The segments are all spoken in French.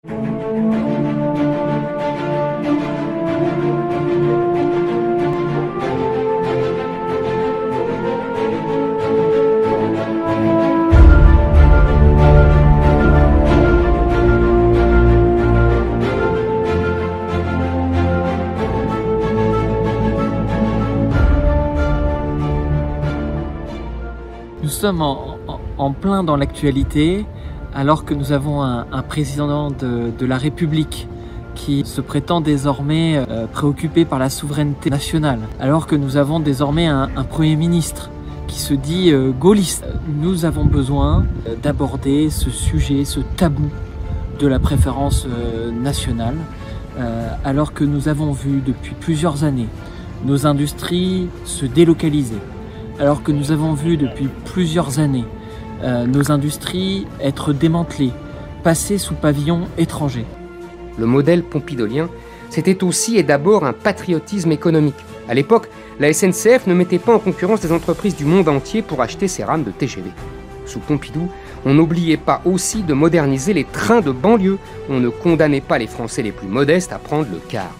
Nous sommes en plein dans l'actualité, alors que nous avons un président de la République qui se prétend désormais préoccupé par la souveraineté nationale, alors que nous avons désormais un Premier ministre qui se dit gaulliste. Nous avons besoin d'aborder ce sujet, ce tabou de la préférence nationale, alors que nous avons vu depuis plusieurs années nos industries se délocaliser, alors que nous avons vu depuis plusieurs années nos industries être démantelées, passer sous pavillon étranger. Le modèle pompidolien, c'était aussi et d'abord un patriotisme économique. À l'époque, la SNCF ne mettait pas en concurrence des entreprises du monde entier pour acheter ses rames de TGV. Sous Pompidou, on n'oubliait pas aussi de moderniser les trains de banlieue. On ne condamnait pas les Français les plus modestes à prendre le car.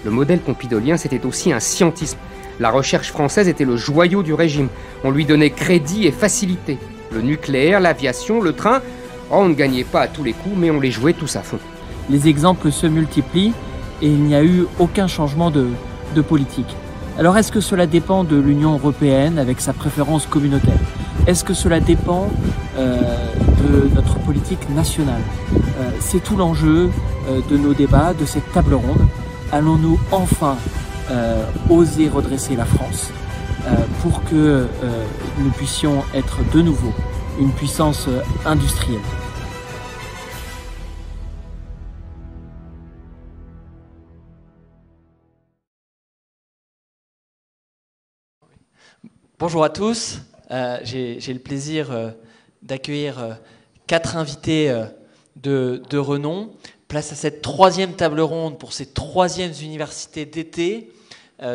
Le modèle pompidolien, c'était aussi un scientisme. La recherche française était le joyau du régime. On lui donnait crédit et facilité. Le nucléaire, l'aviation, le train, on ne gagnait pas à tous les coups, mais on les jouait tous à fond. Les exemples se multiplient et il n'y a eu aucun changement de politique. Alors est-ce que cela dépend de l'Union européenne avec sa préférence communautaire? Est-ce que cela dépend de notre politique nationale? C'est tout l'enjeu de nos débats, de cette table ronde. Allons-nous enfin oser redresser la France pour que nous puissions être de nouveau une puissance industrielle? Bonjour à tous, j'ai le plaisir d'accueillir 4 invités de renom. Place à cette 3e table ronde pour ces 3e universités d'été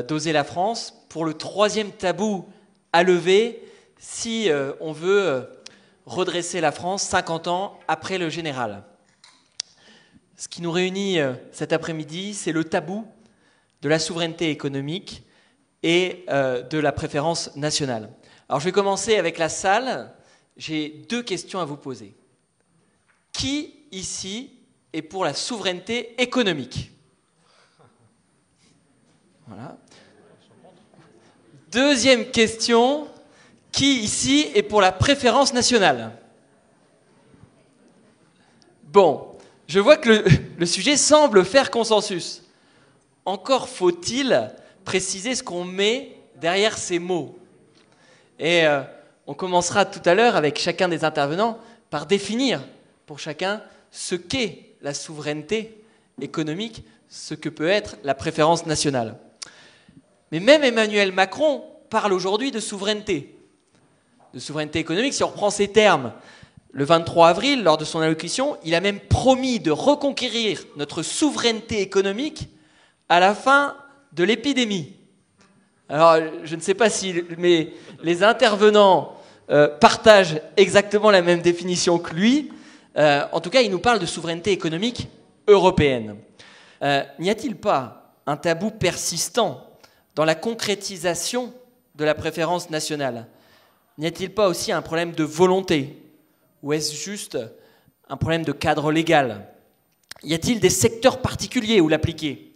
d'Oser la France, pour le 3e tabou à lever si on veut redresser la France 50 ans après le général. Ce qui nous réunit cet après-midi, c'est le tabou de la souveraineté économique et de la préférence nationale. Alors je vais commencer avec la salle. J'ai 2 questions à vous poser. Qui ici est pour la souveraineté économique? Voilà. 2e question, qui ici est pour la préférence nationale? Bon, je vois que le sujet semble faire consensus. Encore faut-il préciser ce qu'on met derrière ces mots. Et on commencera tout à l'heure avec chacun des intervenants par définir pour chacun ce qu'est la souveraineté économique, ce que peut être la préférence nationale. Mais même Emmanuel Macron parle aujourd'hui de souveraineté économique. Si on reprend ces termes, le 23 avril, lors de son allocution, il a même promis de reconquérir notre souveraineté économique à la fin de l'épidémie. Alors, je ne sais pas si les intervenants partagent exactement la même définition que lui. En tout cas, il nous parle de souveraineté économique européenne. N'y a-t-il pas un tabou persistant dans la concrétisation de la préférence nationale? N'y a-t-il pas aussi un problème de volonté? Ou est-ce juste un problème de cadre légal? Y a-t-il des secteurs particuliers où l'appliquer?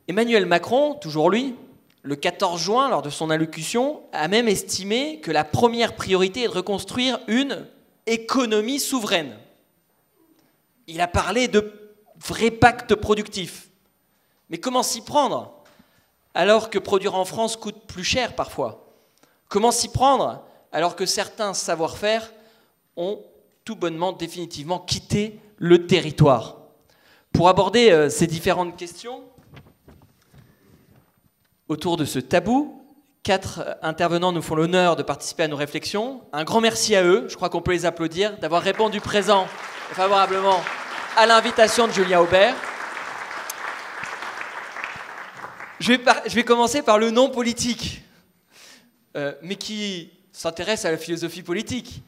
Emmanuel Macron, toujours lui, le 14 juin, lors de son allocution, a même estimé que la première priorité est de reconstruire une économie souveraine. Il a parlé de vrai pacte productif. Mais comment s'y prendre alors que produire en France coûte plus cher parfois? Comment s'y prendre alors que certains savoir-faire ont tout bonnement, définitivement quitté le territoire? Pour aborder ces différentes questions, autour de ce tabou, 4 intervenants nous font l'honneur de participer à nos réflexions. Un grand merci à eux, je crois qu'on peut les applaudir, d'avoir répondu présent et favorablement à l'invitation de Julien Aubert. Je vais commencer par le non politique, mais qui s'intéresse à la philosophie politique.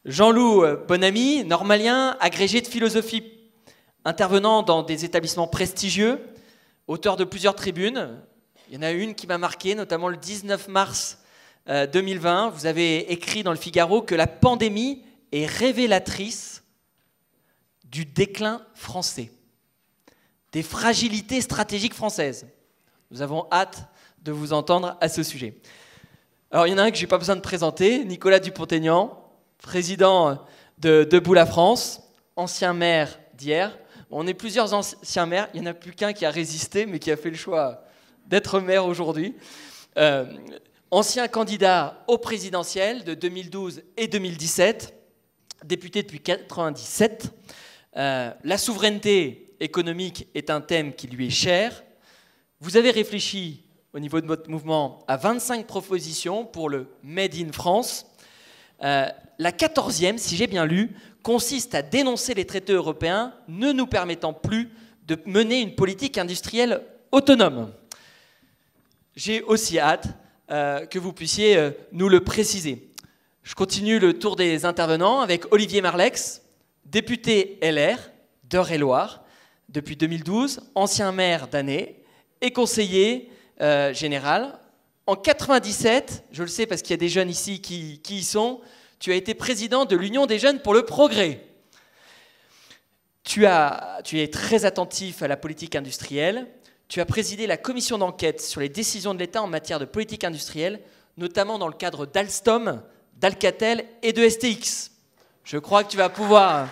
Jean-Loup Bonamy, normalien, agrégé de philosophie. intervenant dans des établissements prestigieux, auteur de plusieurs tribunes. Il y en a une qui m'a marqué, notamment le 19 mars 2020. Vous avez écrit dans le Figaro que la pandémie est révélatrice du déclin français, des fragilités stratégiques françaises. Nous avons hâte de vous entendre à ce sujet. Alors, il y en a un que je n'ai pas besoin de présenter, Nicolas Dupont-Aignan, président de Debout la France, ancien maire d'hier. Bon, on est plusieurs anciens maires, il n'y en a plus qu'un qui a résisté, mais qui a fait le choix d'être maire aujourd'hui. Ancien candidat au présidentiel de 2012 et 2017, député depuis 1997. La souveraineté économique est un thème qui lui est cher. Vous avez réfléchi au niveau de votre mouvement à 25 propositions pour le Made in France. La 14e, si j'ai bien lu, consiste à dénoncer les traités européens ne nous permettant plus de mener une politique industrielle autonome. J'ai aussi hâte que vous puissiez nous le préciser. Je continue le tour des intervenants avec Olivier Marleix, député LR d'Eure-et-Loir depuis 2012, ancien maire d'Année et conseiller général. En 97, je le sais parce qu'il y a des jeunes ici qui y sont, tu as été président de l'Union des jeunes pour le progrès. Tu es très attentif à la politique industrielle. Tu as présidé la commission d'enquête sur les décisions de l'État en matière de politique industrielle, notamment dans le cadre d'Alstom, d'Alcatel et de STX. Je crois que tu vas pouvoir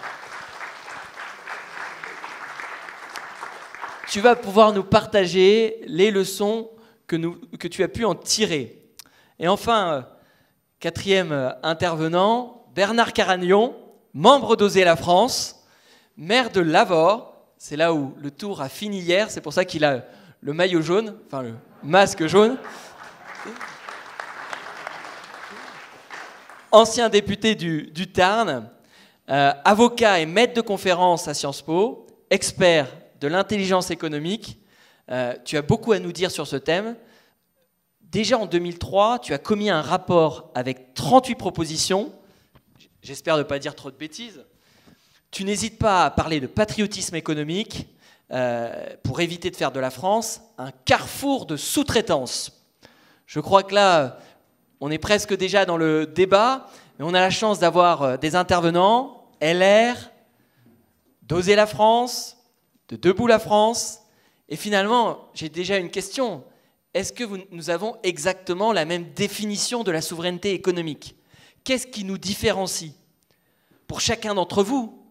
nous partager les leçons que tu as pu en tirer. Et enfin, quatrième intervenant, Bernard Caragnon, membre d'Oser la France, maire de Lavore. C'est là où le tour a fini hier, c'est pour ça qu'il a le maillot jaune, enfin le masque jaune. Ancien député du Tarn, avocat et maître de conférences à Sciences Po, expert de l'intelligence économique. Tu as beaucoup à nous dire sur ce thème. Déjà en 2003, tu as commis un rapport avec 38 propositions. J'espère ne pas dire trop de bêtises. Tu n'hésites pas à parler de patriotisme économique pour éviter de faire de la France un carrefour de sous-traitance. Je crois que là, on est presque déjà dans le débat, mais on a la chance d'avoir des intervenants, LR, d'Oser la France, de Debout la France. Et finalement, j'ai déjà une question. Est-ce que nous avons exactement la même définition de la souveraineté économique? Qu'est-ce qui nous différencie? Pour chacun d'entre vous,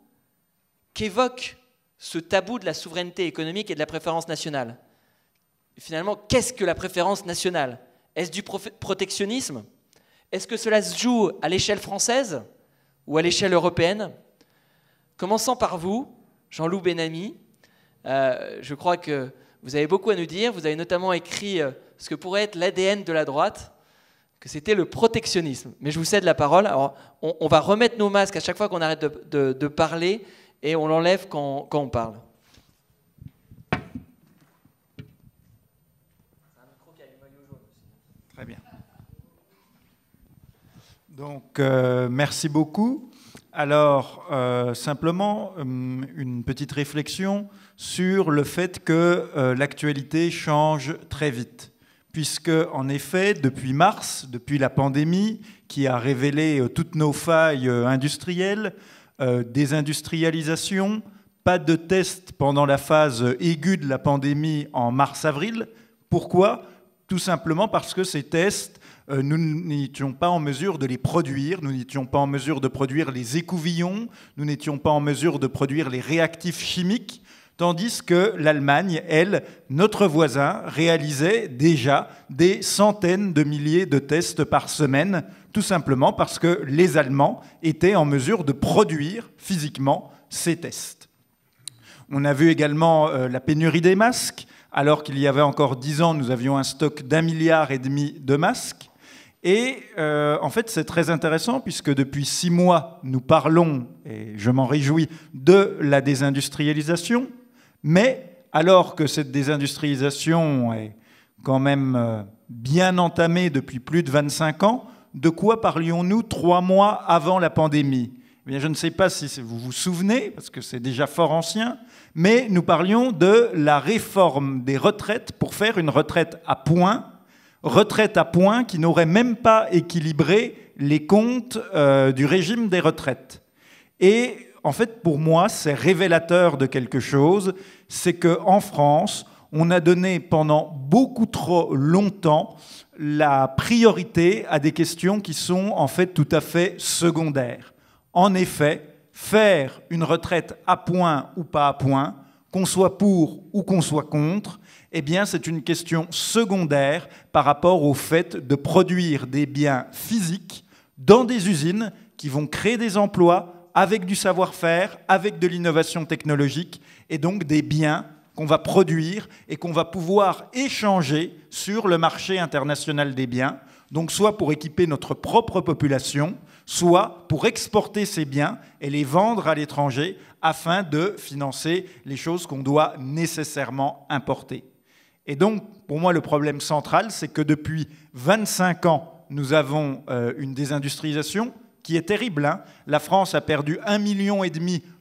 qu'évoque ce tabou de la souveraineté économique et de la préférence nationale? Et finalement, qu'est-ce que la préférence nationale? Est-ce du protectionnisme? Est-ce que cela se joue à l'échelle française ou à l'échelle européenne? Commençons par vous, Jean-Loup Benami. Je crois que vous avez beaucoup à nous dire. Vous avez notamment écrit ce que pourrait être l'ADN de la droite, que c'était le protectionnisme. Mais je vous cède la parole. Alors, on va remettre nos masques à chaque fois qu'on arrête de parler et on l'enlève quand on parle. Très bien. Donc, merci beaucoup. Alors, simplement, une petite réflexion sur le fait que l'actualité change très vite. Puisque, en effet, depuis mars, depuis la pandémie, qui a révélé toutes nos failles industrielles, désindustrialisation, pas de tests pendant la phase aiguë de la pandémie en mars-avril. Pourquoi ? Tout simplement parce que ces tests, nous n'étions pas en mesure de les produire, nous n'étions pas en mesure de produire les écouvillons, nous n'étions pas en mesure de produire les réactifs chimiques, tandis que l'Allemagne, elle, notre voisin, réalisait déjà des centaines de milliers de tests par semaine, tout simplement parce que les Allemands étaient en mesure de produire physiquement ces tests. On a vu également la pénurie des masques. Alors qu'il y avait encore 10 ans, nous avions un stock d'1,5 milliard de masques. Et en fait, c'est très intéressant puisque depuis 6 mois, nous parlons, et je m'en réjouis, de la désindustrialisation. Mais alors que cette désindustrialisation est quand même bien entamée depuis plus de 25 ans, de quoi parlions-nous 3 mois avant la pandémie? Eh bien, je ne sais pas si vous vous souvenez, parce que c'est déjà fort ancien, mais nous parlions de la réforme des retraites pour faire une retraite à points qui n'aurait même pas équilibré les comptes du régime des retraites. Et en fait, pour moi, c'est révélateur de quelque chose, c'est qu'en France, on a donné pendant beaucoup trop longtemps la priorité à des questions qui sont en fait tout à fait secondaires. En effet, faire une retraite à point ou pas à point, qu'on soit pour ou qu'on soit contre, eh bien c'est une question secondaire par rapport au fait de produire des biens physiques dans des usines qui vont créer des emplois avec du savoir-faire, avec de l'innovation technologique, et donc des biens qu'on va produire et qu'on va pouvoir échanger sur le marché international des biens, donc soit pour équiper notre propre population, soit pour exporter ces biens et les vendre à l'étranger afin de financer les choses qu'on doit nécessairement importer. Et donc, pour moi, le problème central, c'est que depuis 25 ans, nous avons une désindustrialisation qui est terrible. La France a perdu 1,5 million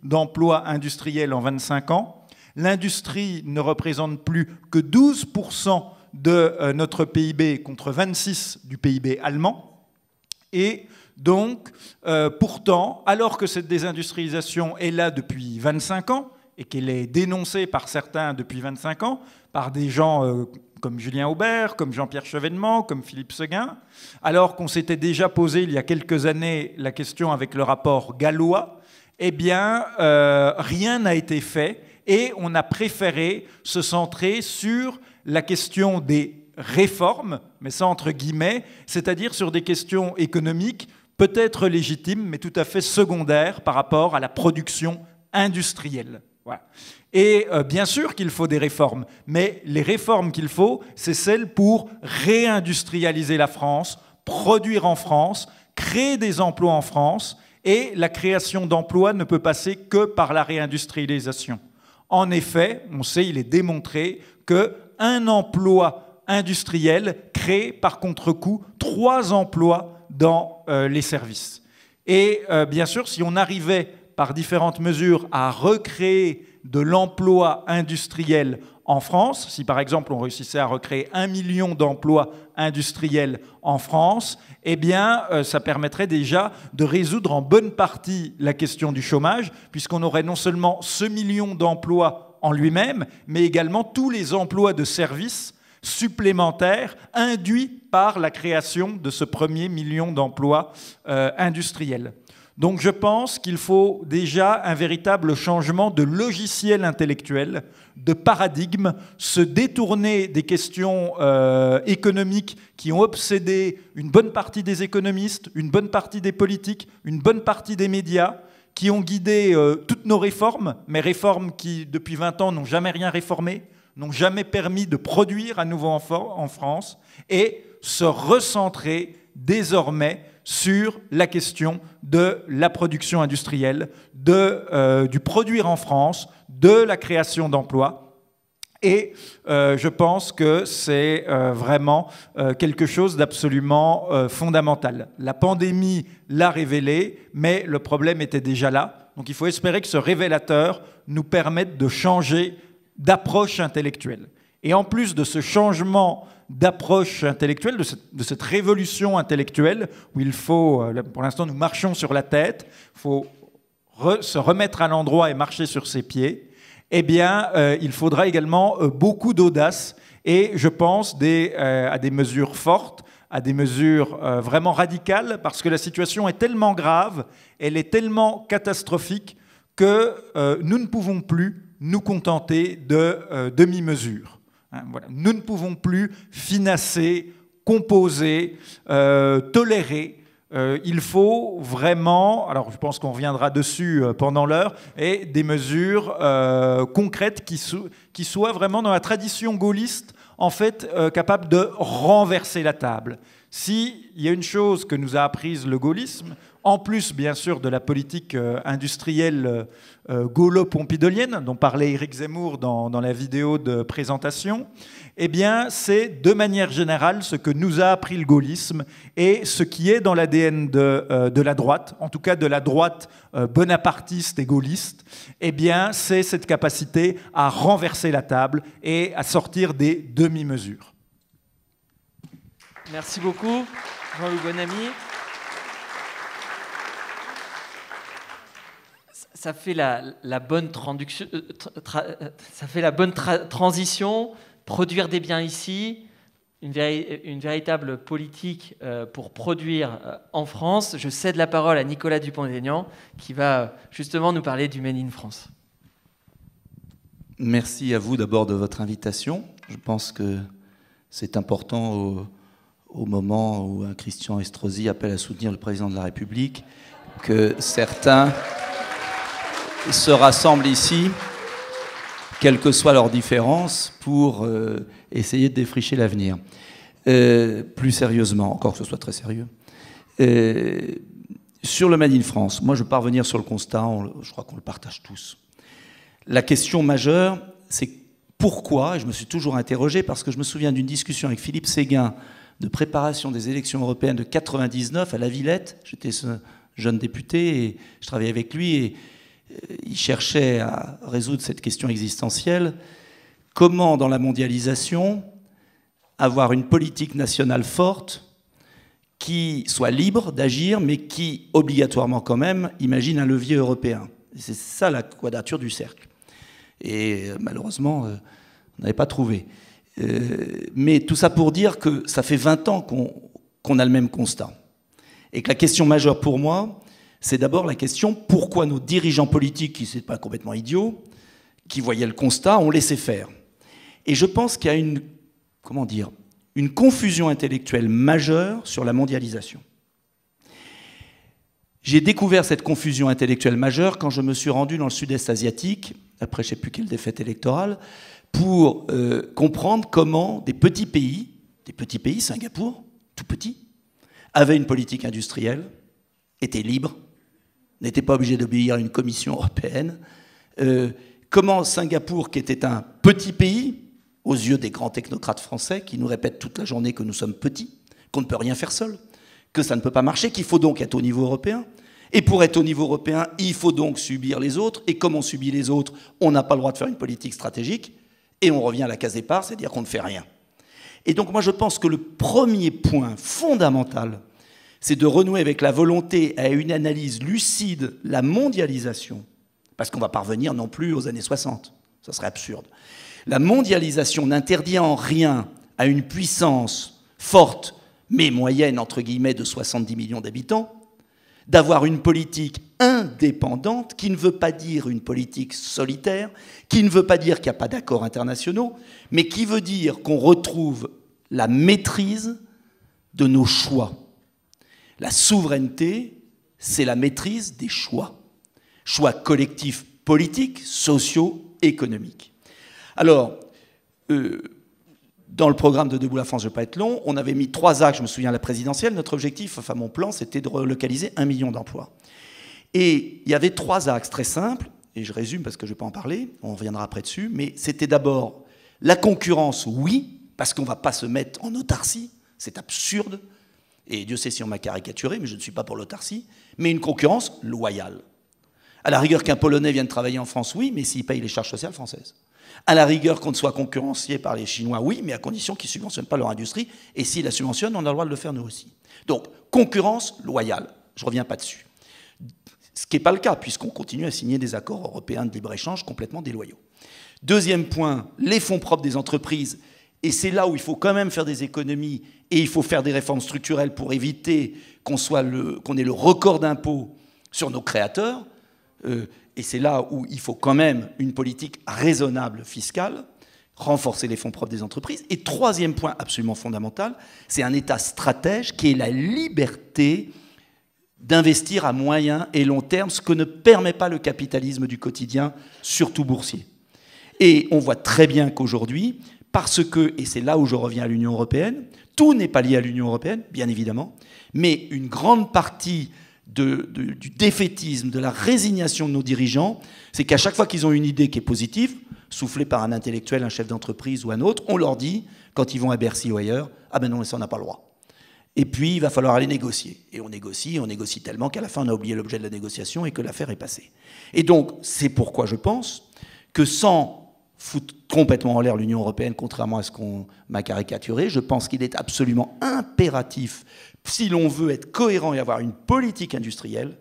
d'emplois industriels en 25 ans. L'industrie ne représente plus que 12% de notre PIB contre 26% du PIB allemand. Et donc, pourtant, alors que cette désindustrialisation est là depuis 25 ans, et qu'elle est dénoncée par certains depuis 25 ans, par des gens comme Julien Aubert, comme Jean-Pierre Chevènement, comme Philippe Séguin, alors qu'on s'était déjà posé il y a quelques années la question avec le rapport Gallois, eh bien, rien n'a été fait et on a préféré se centrer sur la question des réformes, mais ça entre guillemets, c'est-à-dire sur des questions économiques peut-être légitimes, mais tout à fait secondaires par rapport à la production industrielle. Voilà. Et bien sûr qu'il faut des réformes, mais les réformes qu'il faut, c'est celles pour réindustrialiser la France, produire en France, créer des emplois en France, et la création d'emplois ne peut passer que par la réindustrialisation. En effet, on sait, il est démontré qu'un emploi industriel crée par contre-coup 3 emplois dans les services. Et bien sûr, si on arrivait par différentes mesures à recréer de l'emploi industriel en France, si par exemple on réussissait à recréer 1 million d'emplois industriels en France, eh bien ça permettrait déjà de résoudre en bonne partie la question du chômage, puisqu'on aurait non seulement ce million d'emplois en lui-même, mais également tous les emplois de services supplémentaires induits par la création de ce premier million d'emplois industriels. Donc je pense qu'il faut déjà un véritable changement de logiciel intellectuel, de paradigme, se détourner des questions économiques qui ont obsédé une bonne partie des économistes, une bonne partie des politiques, une bonne partie des médias, qui ont guidé toutes nos réformes, mais réformes qui, depuis 20 ans, n'ont jamais rien réformé, n'ont jamais permis de produire à nouveau en France, et se recentrer désormais sur la question de la production industrielle, du produire en France, de la création d'emplois. Et je pense que c'est vraiment quelque chose d'absolument fondamental. La pandémie l'a révélé, mais le problème était déjà là. Donc il faut espérer que ce révélateur nous permette de changer d'approche intellectuelle. Et en plus de ce changement d'approche intellectuelle, de cette révolution intellectuelle, où il faut, pour l'instant nous marchons sur la tête, il faut se remettre à l'endroit et marcher sur ses pieds, eh bien il faudra également beaucoup d'audace et je pense à des mesures fortes, à des mesures vraiment radicales, parce que la situation est tellement grave, elle est tellement catastrophique que nous ne pouvons plus nous contenter de demi-mesures. Voilà. Nous ne pouvons plus financer, composer, tolérer. Il faut vraiment, alors je pense qu'on reviendra dessus pendant l'heure, et des mesures concrètes qui soient vraiment dans la tradition gaulliste, en fait, capables de renverser la table. S'il y a une chose que nous a apprise le gaullisme, en plus bien sûr de la politique industrielle gaulo-pompidolienne dont parlait Éric Zemmour dans la vidéo de présentation, eh bien c'est de manière générale ce que nous a appris le gaullisme et ce qui est dans l'ADN de la droite, en tout cas de la droite bonapartiste et gaulliste, eh bien c'est cette capacité à renverser la table et à sortir des demi-mesures. Merci beaucoup, Jean-Loup Bonamy. Ça fait la bonne transition, produire des biens ici, une véritable politique pour produire en France. Je cède la parole à Nicolas Dupont-Aignan qui va justement nous parler du Made in France. Merci à vous d'abord de votre invitation. Je pense que c'est important au moment où un Christian Estrosi appelle à soutenir le président de la République que certains se rassemblent ici, quelles que soient leurs différences, pour essayer de défricher l'avenir. Plus sérieusement, encore que ce soit très sérieux. Sur le Made in France, moi je veux pas revenir sur le constat, je crois qu'on le partage tous. La question majeure, c'est pourquoi, et je me suis toujours interrogé, parce que je me souviens d'une discussion avec Philippe Séguin de préparation des élections européennes de 99 à La Villette. J'étais ce jeune député et je travaillais avec lui et il cherchait à résoudre cette question existentielle. Comment, dans la mondialisation, avoir une politique nationale forte qui soit libre d'agir, mais qui, obligatoirement quand même, imagine un levier européen. C'est ça la quadrature du cercle. Et malheureusement, on n'avait pas trouvé. Mais tout ça pour dire que ça fait 20 ans qu'on a le même constat. Et que la question majeure pour moi, c'est d'abord la question pourquoi nos dirigeants politiques, qui n'est pas complètement idiots, qui voyaient le constat, ont laissé faire. Et je pense qu'il y a une confusion intellectuelle majeure sur la mondialisation. J'ai découvert cette confusion intellectuelle majeure quand je me suis rendu dans le sud-est asiatique, après je ne sais plus quelle défaite électorale, pour comprendre comment des petits pays, Singapour, tout petit, avaient une politique industrielle, étaient libres, n'étaient pas obligés d'obéir à une commission européenne. Comment Singapour, qui était un petit pays, aux yeux des grands technocrates français, qui nous répètent toute la journée que nous sommes petits, qu'on ne peut rien faire seul, que ça ne peut pas marcher, qu'il faut donc être au niveau européen. Et pour être au niveau européen, il faut donc subir les autres. Et comme on subit les autres, on n'a pas le droit de faire une politique stratégique. Et on revient à la case départ, c'est-à-dire qu'on ne fait rien. Et donc moi je pense que le premier point fondamental, c'est de renouer avec la volonté à une analyse lucide, la mondialisation, parce qu'on ne va pas revenir non plus aux années 60, ça serait absurde. La mondialisation n'interdit en rien à une puissance forte, mais moyenne, entre guillemets, de 70 millions d'habitants, d'avoir une politique indépendante, qui ne veut pas dire une politique solitaire, qui ne veut pas dire qu'il n'y a pas d'accords internationaux, mais qui veut dire qu'on retrouve la maîtrise de nos choix. La souveraineté, c'est la maîtrise des choix. Choix collectifs politiques, sociaux, économiques. Alors, dans le programme de Debout la France, je ne vais pas être long, on avait mis 3 axes, je me souviens, à la présidentielle. Notre objectif, enfin mon plan, c'était de relocaliser 1 million d'emplois. Et il y avait 3 axes très simples, et je résume parce que je ne vais pas en parler, on reviendra après dessus, mais c'était d'abord la concurrence, oui, parce qu'on ne va pas se mettre en autarcie, c'est absurde, et Dieu sait si on m'a caricaturé, mais je ne suis pas pour l'autarcie, mais une concurrence loyale. À la rigueur qu'un Polonais vienne travailler en France, oui, mais s'il paye les charges sociales françaises. À la rigueur qu'on soit concurrencié par les Chinois, oui, mais à condition qu'ils ne subventionnent pas leur industrie, et s'ils la subventionnent, on a le droit de le faire nous aussi. Donc, concurrence loyale, je ne reviens pas dessus. Ce qui n'est pas le cas, puisqu'on continue à signer des accords européens de libre-échange complètement déloyaux. Deuxième point, les fonds propres des entreprises. Et c'est là où il faut quand même faire des économies et il faut faire des réformes structurelles pour éviter qu'on ait le record d'impôts sur nos créateurs. Et c'est là où il faut quand même une politique raisonnable fiscale, renforcer les fonds propres des entreprises. Et troisième point absolument fondamental, c'est un État stratège qui est la liberté d'investir à moyen et long terme, ce que ne permet pas le capitalisme du quotidien, surtout boursier. Et on voit très bien qu'aujourd'hui, parce que, et c'est là où je reviens à l'Union européenne, tout n'est pas lié à l'Union européenne, bien évidemment, mais une grande partie du défaitisme, de la résignation de nos dirigeants, c'est qu'à chaque fois qu'ils ont une idée qui est positive, soufflée par un intellectuel, un chef d'entreprise ou un autre, on leur dit, quand ils vont à Bercy ou ailleurs, ah ben non, ça on n'a pas le droit. Et puis il va falloir aller négocier. Et on négocie tellement qu'à la fin on a oublié l'objet de la négociation et que l'affaire est passée. Et donc c'est pourquoi je pense que sans foutre complètement en l'air l'Union européenne, contrairement à ce qu'on m'a caricaturé, je pense qu'il est absolument impératif, si l'on veut être cohérent et avoir une politique industrielle,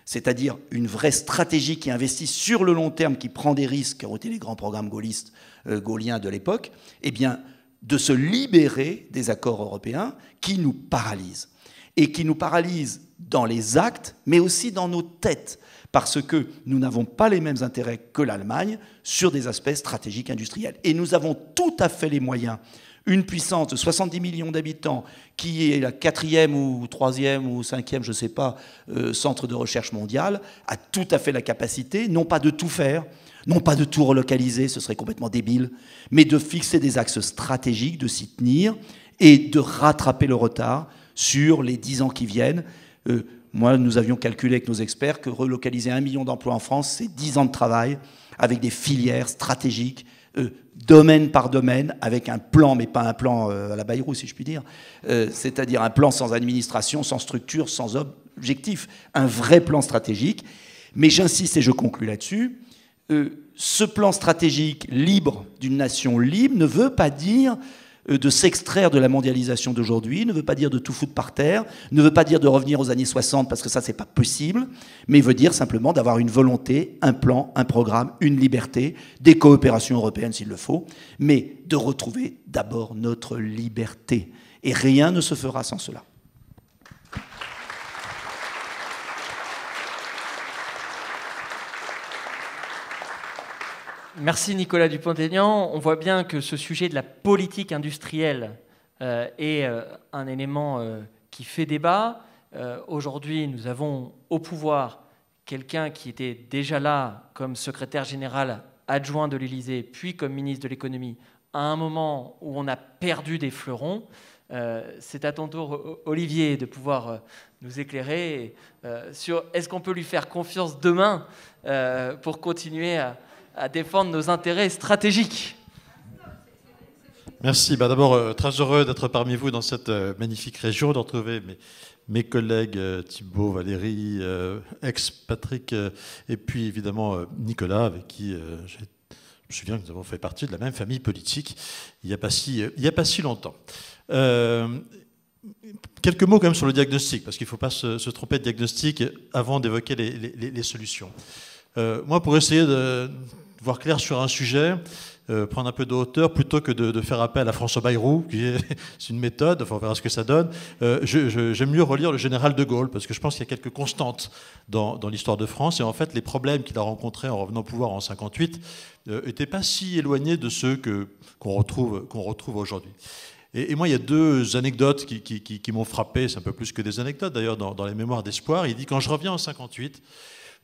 c'est-à-dire une vraie stratégie qui investit sur le long terme, qui prend des risques, qui ont été les grands programmes gaulliens de l'époque, eh bien, de se libérer des accords européens qui nous paralysent. Et qui nous paralysent dans les actes, mais aussi dans nos têtes, parce que nous n'avons pas les mêmes intérêts que l'Allemagne sur des aspects stratégiques industriels. Et nous avons tout à fait les moyens. Une puissance de 70 millions d'habitants, qui est la 4e ou 3e ou 5e, je ne sais pas, centre de recherche mondial, a tout à fait la capacité, non pas de tout faire, non pas de tout relocaliser, ce serait complètement débile, mais de fixer des axes stratégiques, de s'y tenir et de rattraper le retard sur les 10 ans qui viennent. Moi, nous avions calculé avec nos experts que relocaliser 1 million d'emplois en France, c'est 10 ans de travail avec des filières stratégiques, domaine par domaine, avec un plan, mais pas un plan à la Bayrou, si je puis dire, c'est-à-dire un plan sans administration, sans structure, sans objectif, un vrai plan stratégique. Mais j'insiste et je conclus là-dessus, ce plan stratégique libre d'une nation libre ne veut pas dire de s'extraire de la mondialisation d'aujourd'hui, ne veut pas dire de tout foutre par terre, ne veut pas dire de revenir aux années 60 parce que ça c'est pas possible, mais veut dire simplement d'avoir une volonté, un plan, un programme, une liberté, des coopérations européennes s'il le faut, mais de retrouver d'abord notre liberté. Et rien ne se fera sans cela. Merci Nicolas Dupont-Aignan. On voit bien que ce sujet de la politique industrielle est un élément qui fait débat. Aujourd'hui, nous avons au pouvoir quelqu'un qui était déjà là comme secrétaire général adjoint de l'Élysée, puis comme ministre de l'économie, à un moment où on a perdu des fleurons. C'est à ton tour, Olivier, de pouvoir nous éclairer sur est-ce qu'on peut lui faire confiance demain pour continuer à défendre nos intérêts stratégiques. Merci. D'abord, très heureux d'être parmi vous dans cette magnifique région, de retrouver mes collègues Thibault, Valérie, ex-Patrick, et puis évidemment Nicolas, avec qui je me souviens que nous avons fait partie de la même famille politique il n'y a pas si longtemps. Quelques mots quand même sur le diagnostic, parce qu'il ne faut pas se tromper de diagnostic avant d'évoquer les solutions. Moi, pour essayer de voir clair sur un sujet, prendre un peu de hauteur, plutôt que de faire appel à François Bayrou, c'est une méthode, enfin on verra ce que ça donne, j'aime mieux relire le général de Gaulle, parce que je pense qu'il y a quelques constantes dans l'histoire de France, et en fait les problèmes qu'il a rencontrés en revenant au pouvoir en 1958 n'étaient pas si éloignés de ceux qu'on retrouve aujourd'hui. Et moi, il y a deux anecdotes qui m'ont frappé, c'est un peu plus que des anecdotes d'ailleurs, dans les mémoires d'espoir. Il dit, quand je reviens en 1958,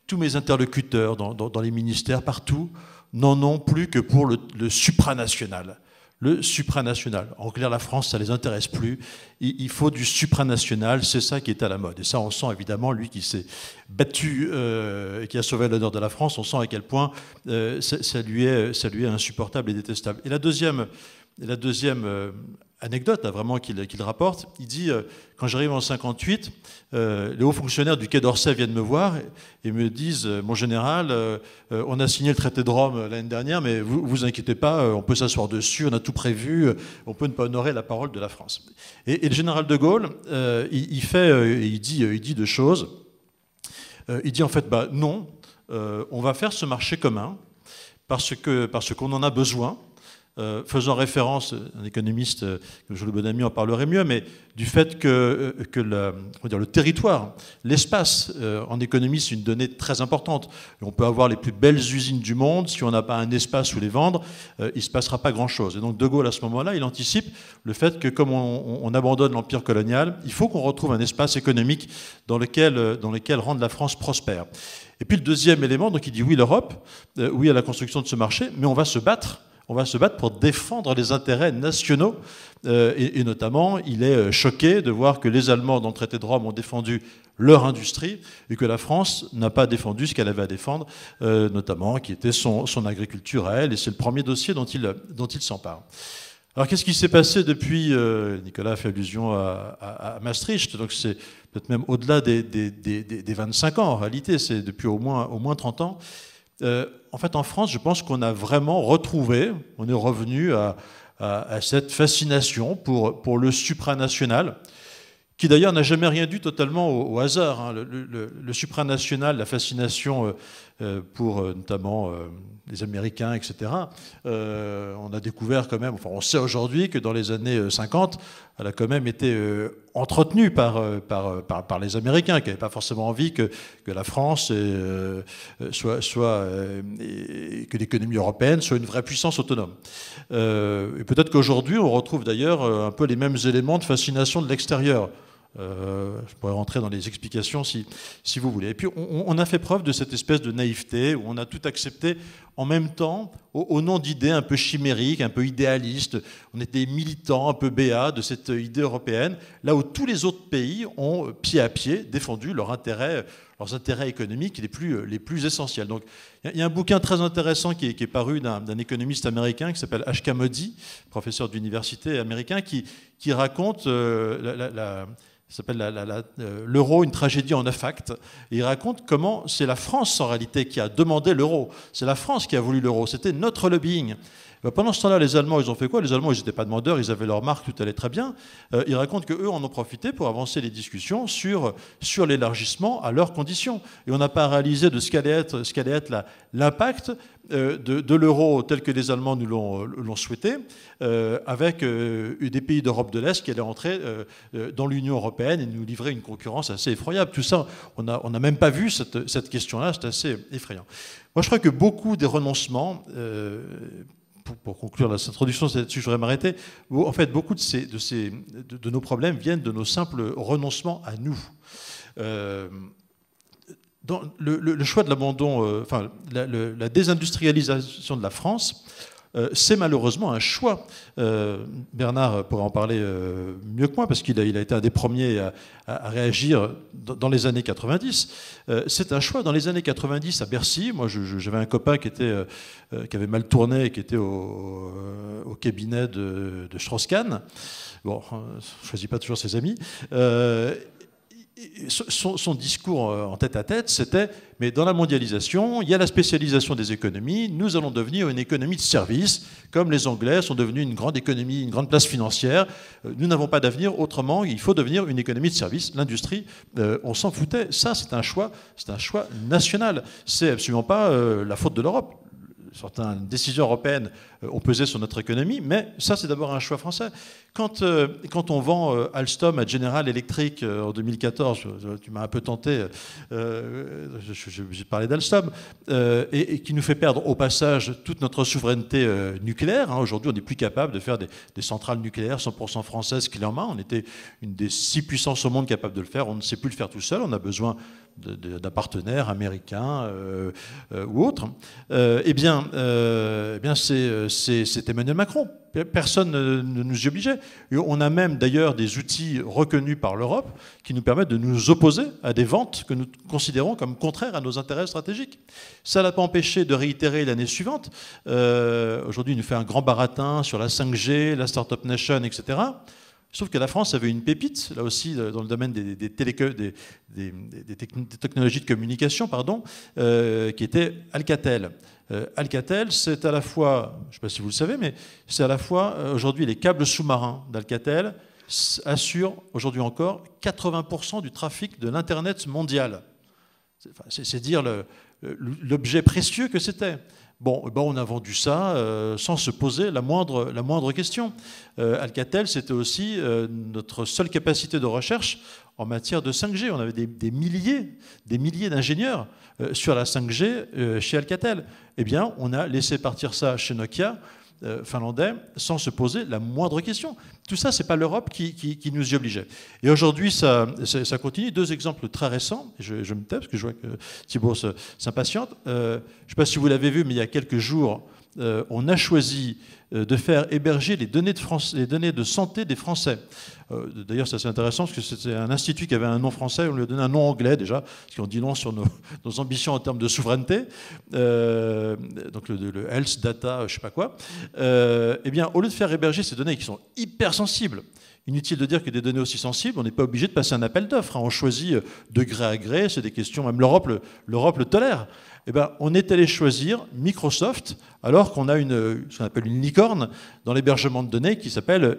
tous mes interlocuteurs dans les ministères, partout, n'en ont plus que pour le supranational. Le supranational. En clair, la France, ça ne les intéresse plus. Il faut du supranational, c'est ça qui est à la mode. Et ça, on sent évidemment, lui qui s'est battu et qui a sauvé l'honneur de la France, on sent à quel point ça lui est insupportable et détestable. Et la deuxième anecdote là, vraiment qu'il rapporte, il dit quand j'arrive en 58, les hauts fonctionnaires du Quai d'Orsay viennent me voir et me disent mon général, on a signé le traité de Rome l'année dernière, mais vous inquiétez pas, on peut s'asseoir dessus, on a tout prévu, on peut ne pas honorer la parole de la France. Et le général de Gaulle, il dit deux choses. Il dit en fait non, on va faire ce marché commun parce qu'on en a besoin. Faisant référence, un économiste comme Jean-Louis Bonamy en parlerait mieux, mais du fait que le territoire, l'espace en économie, c'est une donnée très importante. On peut avoir les plus belles usines du monde, si on n'a pas un espace où les vendre, il ne se passera pas grand-chose. Et donc De Gaulle, à ce moment-là, il anticipe le fait que comme on abandonne l'empire colonial, il faut qu'on retrouve un espace économique dans lequel rendre la France prospère. Et puis le deuxième élément, donc il dit oui l'Europe, oui à la construction de ce marché, mais on va se battre pour défendre les intérêts nationaux. Et notamment, il est choqué de voir que les Allemands, dans le traité de Rome, ont défendu leur industrie, et que la France n'a pas défendu ce qu'elle avait à défendre, notamment qui était son agriculture à elle, et c'est le premier dossier dont il s'empare. Alors qu'est-ce qui s'est passé depuis, Nicolas a fait allusion à Maastricht, donc c'est peut-être même au-delà des 25 ans en réalité, c'est depuis au moins 30 ans. En fait, en France, je pense qu'on a vraiment retrouvé, on est revenu à cette fascination pour le supranational, qui d'ailleurs n'a jamais rien dû totalement au hasard. Hein. Le supranational, la fascination pour notamment les Américains, etc. On a découvert quand même, enfin on sait aujourd'hui que dans les années 50, elle a quand même été entretenue par les Américains, qui n'avaient pas forcément envie que la France que l'économie européenne soit une vraie puissance autonome. Et peut-être qu'aujourd'hui, on retrouve d'ailleurs un peu les mêmes éléments de fascination de l'extérieur. Je pourrais rentrer dans les explications si vous voulez. Et puis on a fait preuve de cette espèce de naïveté où on a tout accepté en même temps au nom d'idées un peu chimériques, un peu idéalistes. On était militants, un peu béats de cette idée européenne, là où tous les autres pays ont pied à pied défendu leurs intérêts économiques les plus essentiels. Donc il y a un bouquin très intéressant qui est paru d'un économiste américain qui s'appelle H.K. Modi, professeur d'université américain, qui raconte ça s'appelle l'euro, une tragédie en 9 actes. Et il raconte comment c'est la France, en réalité, qui a demandé l'euro. C'est la France qui a voulu l'euro. C'était notre lobbying. Pendant ce temps-là, les Allemands, ils ont fait quoi? Les Allemands, ils n'étaient pas demandeurs, ils avaient leur marque, tout allait très bien. Ils racontent qu'eux en ont profité pour avancer les discussions sur l'élargissement à leurs conditions. Et on n'a pas réalisé de ce qu'allait être l'impact de l'euro tel que les Allemands nous l'ont souhaité, avec des pays d'Europe de l'Est qui allaient entrer dans l'Union européenne et nous livrer une concurrence assez effroyable. Tout ça, on n'a même pas vu cette question-là, c'est assez effrayant. Moi, je crois que beaucoup des renoncements... Pour conclure cette introduction, là-dessus, je voudrais m'arrêter. En fait, beaucoup de nos problèmes viennent de nos simples renoncements à nous. Dans le choix de l'abandon, la désindustrialisation de la France, c'est malheureusement un choix. Bernard pourrait en parler mieux que moi, parce qu'il a été un des premiers à réagir dans les années 90. C'est un choix. Dans les années 90, à Bercy, moi j'avais un copain qui avait mal tourné et qui était au cabinet de Strauss-Kahn. Bon, je ne choisis pas toujours ses amis. Son discours en tête-à-tête, c'était « mais dans la mondialisation, il y a la spécialisation des économies, nous allons devenir une économie de service, comme les Anglais sont devenus une grande économie, une grande place financière. Nous n'avons pas d'avenir autrement, il faut devenir une économie de service. L'industrie, on s'en foutait. Ça, c'est un choix national. C'est absolument pas la faute de l'Europe. Certaines décisions européennes ont pesé sur notre économie, mais ça, c'est d'abord un choix français. Quand on vend Alstom à General Electric en 2014, tu m'as un peu tenté, j'ai parlé d'Alstom, et qui nous fait perdre au passage toute notre souveraineté nucléaire. Aujourd'hui, on n'est plus capable de faire des centrales nucléaires 100% françaises clés en main. On était une des 6 puissances au monde capables de le faire. On ne sait plus le faire tout seul. On a besoin d'un partenaire américain ou autre. Eh bien, c'est Emmanuel Macron. Personne ne nous y obligeait. Et on a même d'ailleurs des outils reconnus par l'Europe qui nous permettent de nous opposer à des ventes que nous considérons comme contraires à nos intérêts stratégiques. Ça ne l'a pas empêché de réitérer l'année suivante. Aujourd'hui, il nous fait un grand baratin sur la 5G, la Startup Nation, etc. Sauf que la France avait une pépite, là aussi, dans le domaine des technologies de communication, qui était Alcatel. Alcatel, c'est à la fois, je ne sais pas si vous le savez, mais c'est à la fois, aujourd'hui, les câbles sous-marins d'Alcatel assurent, aujourd'hui encore, 80% du trafic de l'Internet mondial. C'est dire l'objet précieux que c'était. Bon, on a vendu ça sans se poser la moindre question. Alcatel, c'était aussi notre seule capacité de recherche en matière de 5G. On avait des milliers d'ingénieurs sur la 5G chez Alcatel. Eh bien, on a laissé partir ça chez Nokia, finlandais, sans se poser la moindre question. Tout ça, ce n'est pas l'Europe qui nous y obligeait. Et aujourd'hui, ça continue. 2 exemples très récents. Je me tais parce que je vois que Thibault s'impatiente. Je ne sais pas si vous l'avez vu, mais il y a quelques jours, on a choisi de faire héberger les données de santé des Français. D'ailleurs, c'est assez intéressant parce que c'était un institut qui avait un nom français, on lui a donné un nom anglais déjà, parce qu'on dit non sur nos ambitions en termes de souveraineté, donc le health data, je sais pas quoi. Eh bien, au lieu de faire héberger ces données qui sont hyper sensibles, inutile de dire que des données aussi sensibles, on n'est pas obligé de passer un appel d'offres. On choisit de gré à gré, c'est des questions, même l'Europe le tolère. Eh ben, on est allé choisir Microsoft, alors qu'on a ce qu'on appelle une licorne dans l'hébergement de données qui s'appelle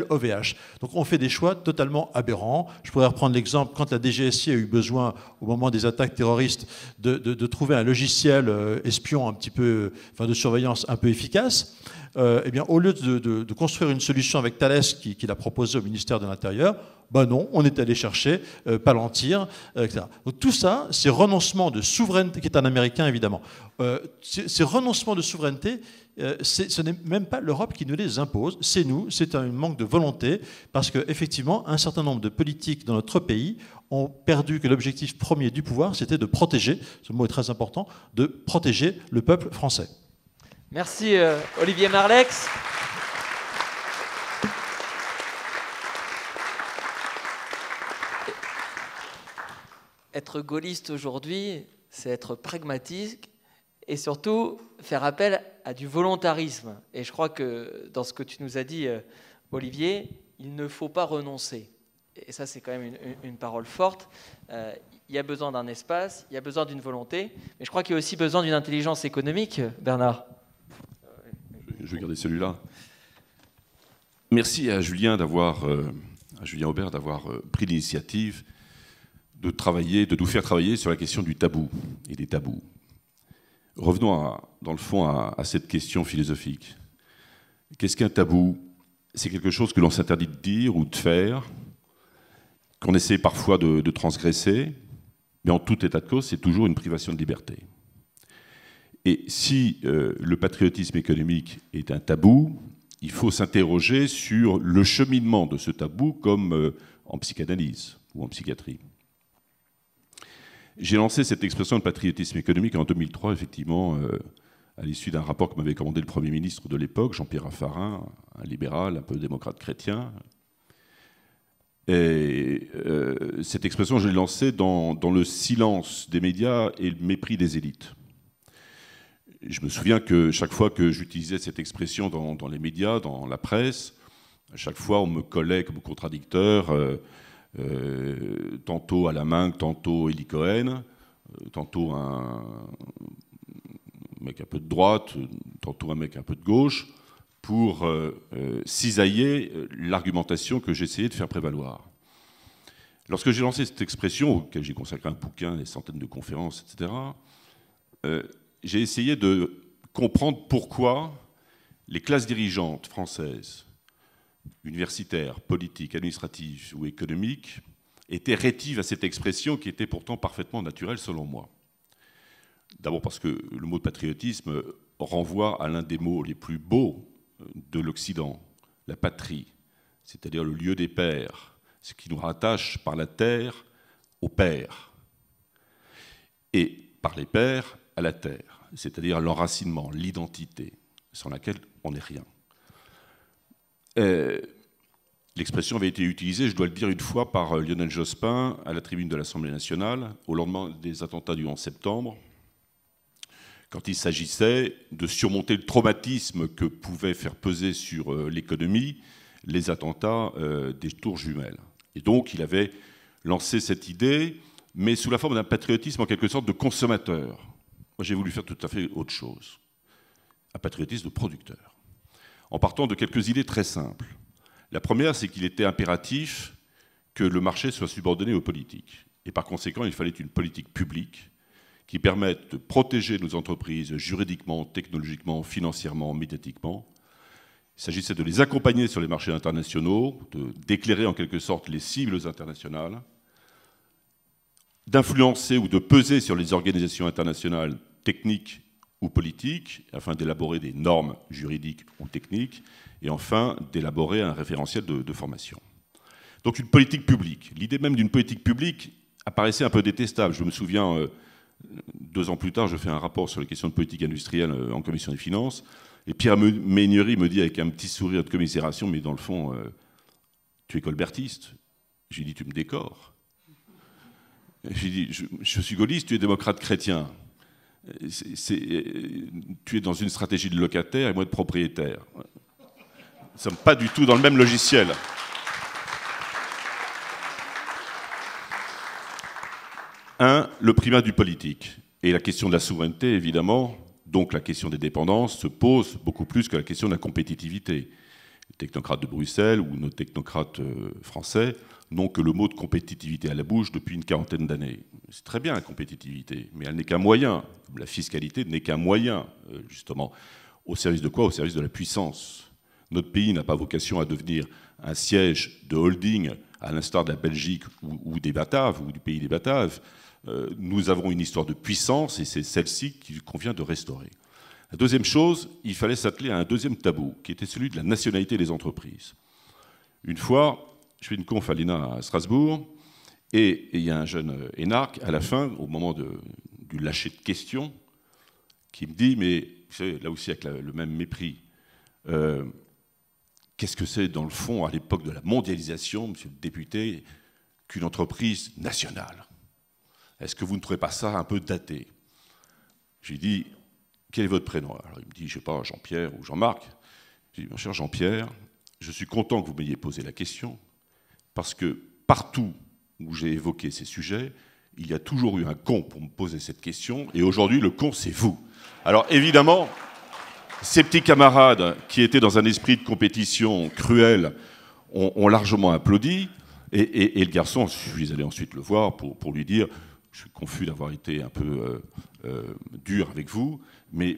OVH. Donc on fait des choix totalement aberrants. Je pourrais reprendre l'exemple, quand la DGSI a eu besoin, au moment des attaques terroristes, de trouver un logiciel espion un petit peu, enfin de surveillance un peu efficace. Eh bien, au lieu de construire une solution avec Thales qu'il a proposé au ministère de l'Intérieur, ben non, on est allé chercher Palantir, etc. Donc tout ça, ces renoncements de souveraineté, qui est un Américain évidemment, ces renoncements de souveraineté, ce n'est même pas l'Europe qui nous les impose, c'est nous, c'est un manque de volonté, parce qu'effectivement, un certain nombre de politiques dans notre pays ont perdu que l'objectif premier du pouvoir, c'était de protéger, ce mot est très important, de protéger le peuple français. Merci Olivier Marleix. Être gaulliste aujourd'hui, c'est être pragmatique et surtout faire appel à du volontarisme. Et je crois que dans ce que tu nous as dit, Olivier, il ne faut pas renoncer. Et ça, c'est quand même une parole forte. Il y a besoin d'un espace, il y a besoin d'une volonté, mais je crois qu'il y a aussi besoin d'une intelligence économique, Bernard. Je vais garder celui-là. Merci à Julien Aubert d'avoir pris l'initiative de nous faire travailler sur la question du tabou et des tabous. Revenons dans le fond à cette question philosophique. Qu'est-ce qu'un tabou? C'est quelque chose que l'on s'interdit de dire ou de faire, qu'on essaie parfois de transgresser, mais en tout état de cause, c'est toujours une privation de liberté. Et si le patriotisme économique est un tabou, il faut s'interroger sur le cheminement de ce tabou, comme en psychanalyse ou en psychiatrie. J'ai lancé cette expression de patriotisme économique en 2003, effectivement, à l'issue d'un rapport que m'avait commandé le Premier ministre de l'époque, Jean-Pierre Raffarin, un libéral, un peu démocrate chrétien. Et cette expression, je l'ai lancée dans le silence des médias et le mépris des élites. Je me souviens que chaque fois que j'utilisais cette expression dans les médias, dans la presse, à chaque fois on me collait comme contradicteur, tantôt Alain Minc, tantôt Élie Cohen, tantôt un mec un peu de droite, tantôt un mec un peu de gauche, pour cisailler l'argumentation que j'essayais de faire prévaloir. Lorsque j'ai lancé cette expression, auquel j'ai consacré un bouquin, des centaines de conférences, etc., j'ai essayé de comprendre pourquoi les classes dirigeantes françaises, universitaires, politiques, administratives ou économiques, étaient rétives à cette expression qui était pourtant parfaitement naturelle selon moi. D'abord parce que le mot de patriotisme renvoie à l'un des mots les plus beaux de l'Occident, la patrie, c'est-à-dire le lieu des pères, ce qui nous rattache par la terre aux pères, et par les pères à la terre, c'est-à-dire l'enracinement, l'identité, sans laquelle on n'est rien. L'expression avait été utilisée, je dois le dire une fois, par Lionel Jospin à la tribune de l'Assemblée nationale, au lendemain des attentats du 11 septembre, quand il s'agissait de surmonter le traumatisme que pouvaient faire peser sur l'économie les attentats des tours jumelles. Et donc, il avait lancé cette idée, mais sous la forme d'un patriotisme en quelque sorte de consommateur. Moi, j'ai voulu faire tout à fait autre chose. Un patriotisme de producteur. En partant de quelques idées très simples. La première, c'est qu'il était impératif que le marché soit subordonné aux politiques. Et par conséquent, il fallait une politique publique qui permette de protéger nos entreprises juridiquement, technologiquement, financièrement, médiatiquement. Il s'agissait de les accompagner sur les marchés internationaux, d'éclairer en quelque sorte les cibles internationales, d'influencer ou de peser sur les organisations internationales techniques ou politiques, afin d'élaborer des normes juridiques ou techniques, et enfin d'élaborer un référentiel de formation. Donc une politique publique. L'idée même d'une politique publique apparaissait un peu détestable. Je me souviens 2 ans plus tard, je fais un rapport sur les questions de politique industrielle en commission des finances. Et Pierre Ménieri me dit avec un petit sourire de commisération, mais dans le fond, tu es colbertiste. J'ai dit, tu me décores. J'ai dit, je suis gaulliste, tu es démocrate chrétien. Tu es dans une stratégie de locataire et moi de propriétaire. Nous ne sommes pas du tout dans le même logiciel. Le primat du politique. Et la question de la souveraineté, évidemment, donc la question des dépendances, se pose beaucoup plus que la question de la compétitivité. Les technocrates de Bruxelles ou nos technocrates français n'ont que le mot de compétitivité à la bouche depuis une 40aine d'années. C'est très bien la compétitivité, mais elle n'est qu'un moyen. La fiscalité n'est qu'un moyen, justement. Au service de quoi? Au service de la puissance. Notre pays n'a pas vocation à devenir un siège de holding, à l'instar de la Belgique ou des Bataves, ou du pays des Bataves. Nous avons une histoire de puissance et c'est celle-ci qu'il convient de restaurer. La deuxième chose, il fallait s'atteler à un deuxième tabou, qui était celui de la nationalité des entreprises. Une fois, je fais une conf à l'ENA à Strasbourg, et il y a un jeune énarque, à la fin, au moment du lâcher de questions, qui me dit, mais vous savez, là aussi avec le même mépris, qu'est-ce que c'est dans le fond, à l'époque de la mondialisation, monsieur le député, qu'une entreprise nationale? Est-ce que vous ne trouvez pas ça un peu daté? J'ai dit, quel est votre prénom? Alors il me dit, je ne sais pas, Jean-Pierre ou Jean-Marc. J'ai dit, mon cher Jean-Pierre, je suis content que vous m'ayez posé la question, parce que partout où j'ai évoqué ces sujets, il y a toujours eu un con pour me poser cette question, et aujourd'hui, le con, c'est vous. Alors évidemment, ces petits camarades qui étaient dans un esprit de compétition cruel ont largement applaudi, et le garçon, je suis allé ensuite le voir pour lui dire, je suis confus d'avoir été un peu dur avec vous, mais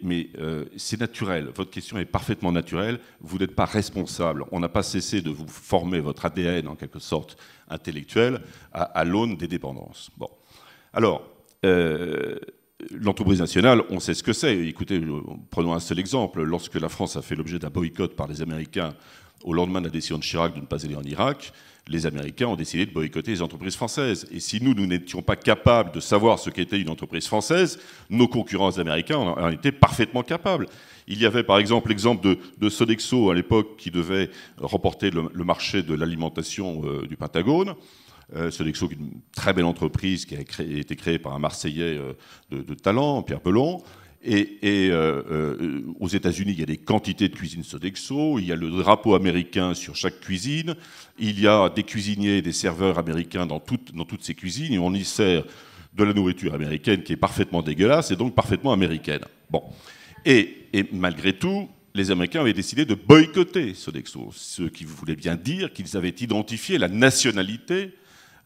c'est naturel, votre question est parfaitement naturelle, vous n'êtes pas responsable, on n'a pas cessé de vous former votre ADN, en quelque sorte, intellectuel, à l'aune des dépendances. Bon. Alors, l'entreprise nationale, on sait ce que c'est. Écoutez, prenons un seul exemple. Lorsque la France a fait l'objet d'un boycott par les Américains au lendemain de la décision de Chirac de ne pas aller en Irak, les Américains ont décidé de boycotter les entreprises françaises. Et si nous n'étions pas capables de savoir ce qu'était une entreprise française, nos concurrents américains en étaient parfaitement capables. Il y avait par exemple l'exemple de Sodexo à l'époque qui devait remporter le marché de l'alimentation du Pentagone. Sodexo, une très belle entreprise qui a été créée par un Marseillais de talent, Pierre Pelon. Et aux États-Unis, il y a des quantités de cuisines Sodexo, il y a le drapeau américain sur chaque cuisine, il y a des cuisiniers, des serveurs américains dans toutes ces cuisines, et on y sert de la nourriture américaine qui est parfaitement dégueulasse et donc parfaitement américaine. Bon. Et malgré tout, les Américains avaient décidé de boycotter Sodexo, ce qui voulait bien dire qu'ils avaient identifié la nationalité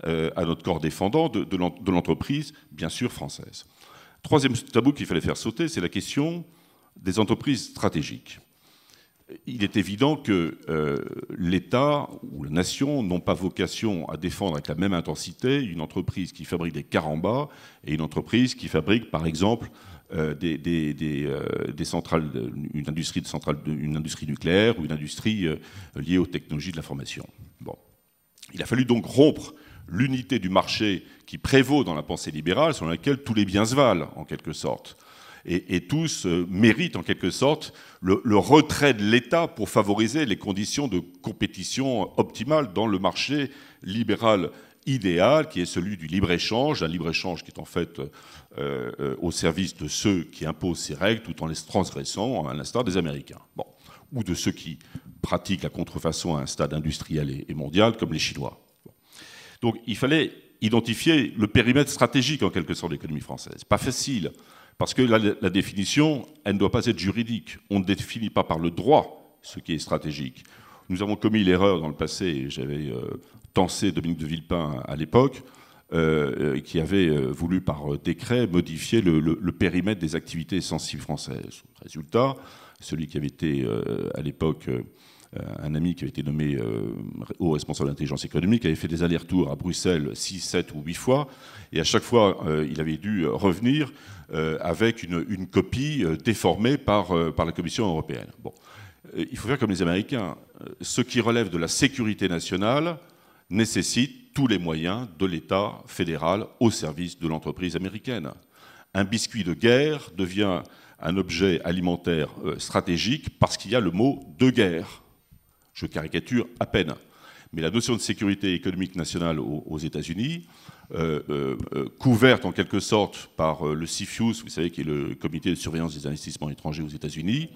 à notre corps défendant de l'entreprise, bien sûr française. Troisième tabou qu'il fallait faire sauter, c'est la question des entreprises stratégiques. Il est évident que l'État ou la nation n'ont pas vocation à défendre avec la même intensité une entreprise qui fabrique des carambas et une entreprise qui fabrique, par exemple, des centrales, une industrie nucléaire ou une industrie liée aux technologies de l'information. Bon. Il a fallu donc rompre l'unité du marché qui prévaut dans la pensée libérale, selon laquelle tous les biens se valent, en quelque sorte. Et tous méritent, en quelque sorte, le retrait de l'État pour favoriser les conditions de compétition optimales dans le marché libéral idéal, qui est celui du libre-échange, un libre-échange qui est en fait au service de ceux qui imposent ces règles tout en les transgressant, à l'instar des Américains. Bon. Ou de ceux qui pratiquent la contrefaçon à un stade industriel et mondial, comme les Chinois. Donc il fallait identifier le périmètre stratégique en quelque sorte de l'économie française. Pas facile, parce que la définition, elle ne doit pas être juridique. On ne définit pas par le droit ce qui est stratégique. Nous avons commis l'erreur dans le passé, et j'avais tensé Dominique de Villepin à l'époque, qui avait voulu par décret modifier le périmètre des activités sensibles françaises. Résultat, celui qui avait été à l'époque... un ami qui avait été nommé haut responsable d'intelligence économique avait fait des allers-retours à Bruxelles 6, 7 ou 8 fois, et à chaque fois, il avait dû revenir avec une copie déformée par la Commission européenne. Bon. Il faut faire comme les Américains. Ce qui relève de la sécurité nationale nécessite tous les moyens de l'État fédéral au service de l'entreprise américaine. un biscuit de guerre devient un objet alimentaire stratégique parce qu'il y a le mot de guerre. Je caricature à peine. Mais la notion de sécurité économique nationale aux États-Unis, couverte en quelque sorte par le CFIUS, vous savez, qui est le comité de surveillance des investissements étrangers aux États-Unis,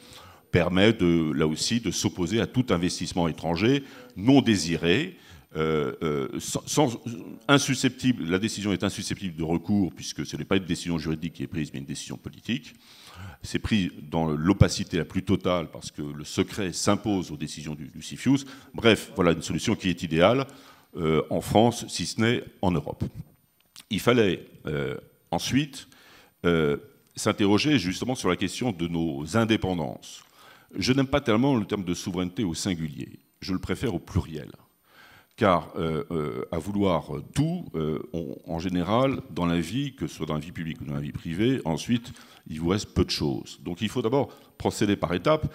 permet là aussi de s'opposer à tout investissement étranger non désiré, insusceptible. La décision est insusceptible de recours puisque ce n'est pas une décision juridique qui est prise, mais une décision politique. C'est pris dans l'opacité la plus totale parce que le secret s'impose aux décisions du CFIUS. Bref, voilà une solution qui est idéale en France, si ce n'est en Europe. Il fallait ensuite s'interroger justement sur la question de nos indépendances. Je n'aime pas tellement le terme de souveraineté au singulier. Je le préfère au pluriel. Car à vouloir tout, en général, dans la vie, que ce soit dans la vie publique ou dans la vie privée, ensuite, il vous reste peu de choses. Donc il faut d'abord procéder par étapes,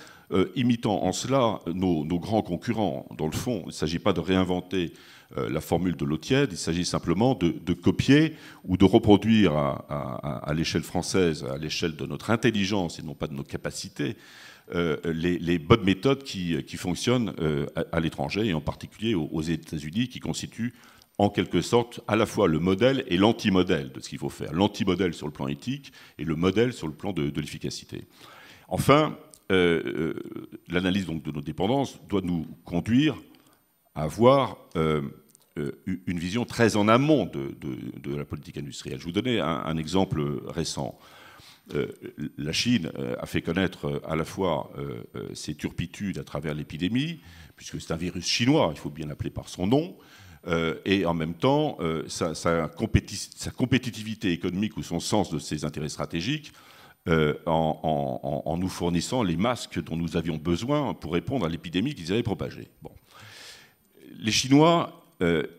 imitant en cela nos grands concurrents. Dans le fond, il ne s'agit pas de réinventer la formule de l'eau tiède, il s'agit simplement de copier ou de reproduire à l'échelle française, à l'échelle de notre intelligence et non pas de nos capacités, les bonnes méthodes qui fonctionnent à l'étranger, et en particulier aux États-Unis, qui constituent en quelque sorte à la fois le modèle et l'anti-modèle de ce qu'il faut faire. L'anti-modèle sur le plan éthique et le modèle sur le plan de l'efficacité. Enfin, l'analyse donc de nos dépendances doit nous conduire à avoir une vision très en amont de la politique industrielle. Je vais vous donner un exemple récent. La Chine a fait connaître à la fois ses turpitudes à travers l'épidémie, puisque c'est un virus chinois, il faut bien l'appeler par son nom, et en même temps sa compétitivité économique ou son sens de ses intérêts stratégiques en nous fournissant les masques dont nous avions besoin pour répondre à l'épidémie qu'ils avaient propagée. Bon. Les Chinois,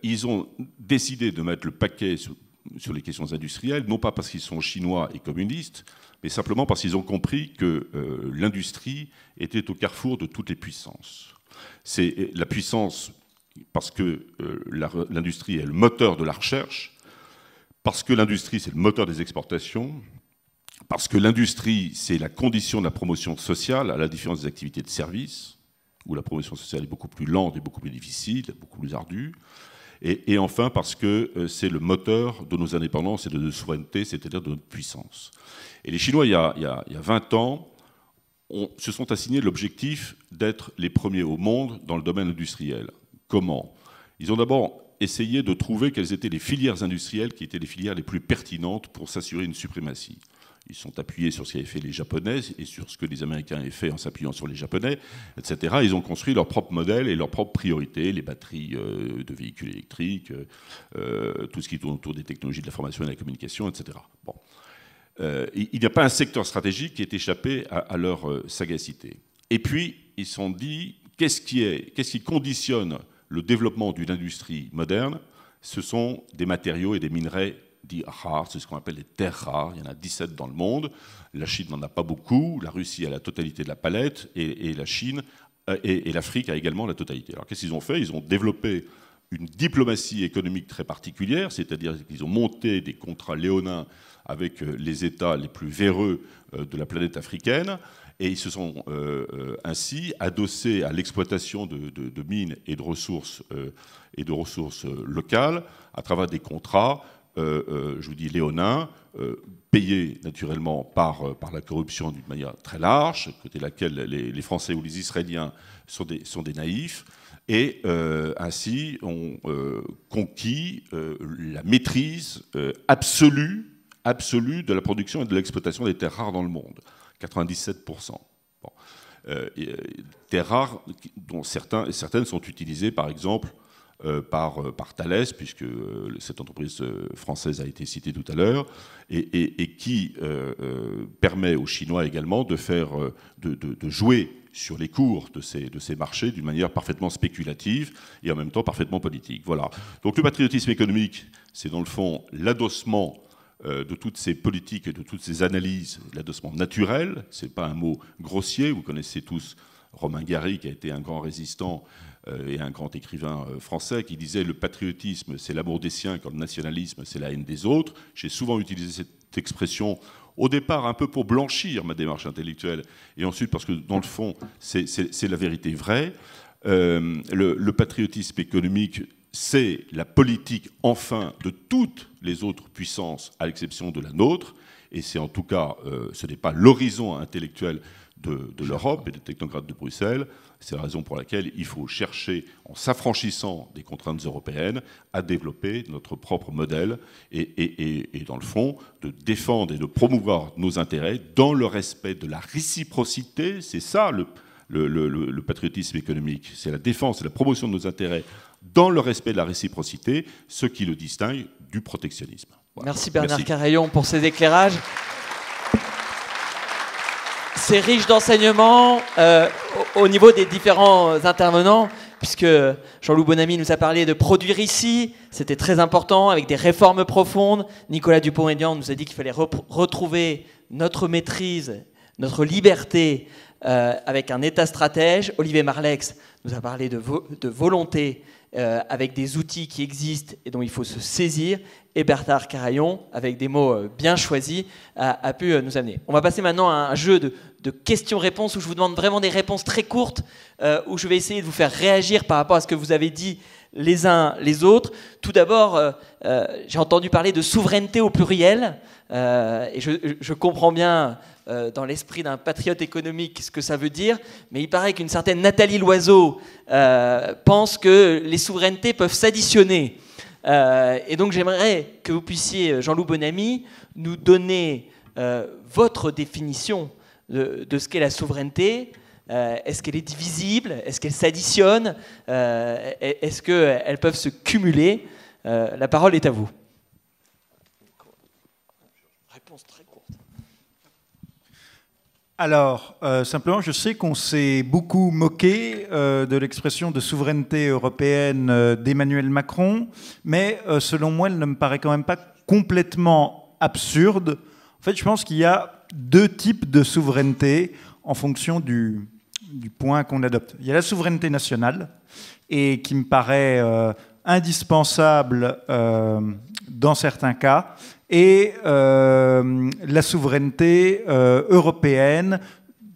ils ont décidé de mettre le paquet sur les questions industrielles, non pas parce qu'ils sont chinois et communistes, mais simplement parce qu'ils ont compris que l'industrie était au carrefour de toutes les puissances. C'est la puissance parce que l'industrie est le moteur de la recherche, parce que l'industrie c'est le moteur des exportations, parce que l'industrie c'est la condition de la promotion sociale, à la différence des activités de service, où la promotion sociale est beaucoup plus lente et beaucoup plus difficile, beaucoup plus ardue. Et enfin, parce que c'est le moteur de nos indépendances et de notre souveraineté, c'est-à-dire de notre puissance. Et les Chinois, il y a 20 ans, se sont assignés l'objectif d'être les premiers au monde dans le domaine industriel. Comment ? Ils ont d'abord essayé de trouver quelles étaient les filières industrielles qui étaient les filières les plus pertinentes pour s'assurer une suprématie. Ils sont appuyés sur ce qu'avaient fait les Japonais et sur ce que les Américains avaient fait en s'appuyant sur les Japonais, etc. Ils ont construit leurs propres modèles et leurs propres priorités, les batteries de véhicules électriques, tout ce qui tourne autour des technologies de l'information et de la communication, etc. Bon. Il n'y a pas un secteur stratégique qui ait échappé à leur sagacité. Et puis, ils se sont dit, qu'est-ce qui conditionne le développement d'une industrie moderne ? Ce sont des matériaux et des minerais dits rares, c'est ce qu'on appelle les terres rares. Il y en a 17 dans le monde. La Chine n'en a pas beaucoup. La Russie a la totalité de la palette et la Chine et l'Afrique a également la totalité. Alors qu'est-ce qu'ils ont fait ? Ils ont développé une diplomatie économique très particulière, c'est-à-dire qu'ils ont monté des contrats léonins avec les États les plus véreux de la planète africaine, et ils se sont ainsi adossés à l'exploitation de mines et de ressources locales à travers des contrats, je vous dis léonins, payés naturellement par la corruption d'une manière très large, côté laquelle les Français ou les Israéliens sont des naïfs, et ainsi ont conquis la maîtrise absolue de la production et de l'exploitation des terres rares dans le monde, 97%. Bon. Terres rares dont certaines sont utilisées par exemple par Thales, puisque cette entreprise française a été citée tout à l'heure, et qui permet aux Chinois également de jouer sur les cours de ces marchés d'une manière parfaitement spéculative et en même temps parfaitement politique. Voilà. Donc le patriotisme économique, c'est dans le fond l'adossement de toutes ces politiques et de toutes ces analyses, l'adossement naturel, ce n'est pas un mot grossier, vous connaissez tous Romain Gary, qui a été un grand résistant et un grand écrivain français, qui disait « Le patriotisme, c'est l'amour des siens, quand le nationalisme, c'est la haine des autres ». J'ai souvent utilisé expression au départ un peu pour blanchir ma démarche intellectuelle, et ensuite parce que dans le fond, c'est la vérité vraie. Le patriotisme économique, c'est la politique, enfin, de toutes les autres puissances, à l'exception de la nôtre, et c'est en tout cas, ce n'est pas l'horizon intellectuel de l'Europe et des technocrates de Bruxelles. C'est la raison pour laquelle il faut chercher, en s'affranchissant des contraintes européennes, à développer notre propre modèle et dans le fond, de défendre et de promouvoir nos intérêts dans le respect de la réciprocité. C'est ça le patriotisme économique. C'est la défense et la promotion de nos intérêts dans le respect de la réciprocité, ce qui le distingue du protectionnisme. Voilà. Merci Bernard Carayon pour ces éclairages. C'est riche d'enseignements au niveau des différents intervenants, puisque Jean-Loup Bonamy nous a parlé de produire ici, c'était très important, avec des réformes profondes. Nicolas Dupont-Aignan nous a dit qu'il fallait retrouver notre maîtrise, notre liberté avec un État stratège. Olivier Marleix nous a parlé de volonté avec des outils qui existent et dont il faut se saisir. Et Bernard Carayon, avec des mots bien choisis, a pu nous amener. On va passer maintenant à un jeu de questions-réponses où je vous demande vraiment des réponses très courtes, où je vais essayer de vous faire réagir par rapport à ce que vous avez dit les uns les autres. Tout d'abord, j'ai entendu parler de souveraineté au pluriel, et je comprends bien dans l'esprit d'un patriote économique ce que ça veut dire, mais il paraît qu'une certaine Nathalie Loiseau pense que les souverainetés peuvent s'additionner. Et donc j'aimerais que vous puissiez, Jean-Loup Bonamy, nous donner votre définition de ce qu'est la souveraineté. Est-ce qu'elle est divisible? Est-ce qu'elle s'additionne? Est-ce qu'elles peuvent se cumuler? La parole est à vous. Réponse très courte. Alors, simplement, je sais qu'on s'est beaucoup moqué de l'expression de souveraineté européenne d'Emmanuel Macron, mais selon moi, elle ne me paraît quand même pas complètement absurde. En fait, je pense qu'il y a deux types de souveraineté en fonction du point qu'on adopte. Il y a la souveraineté nationale, et qui me paraît indispensable dans certains cas, et la souveraineté européenne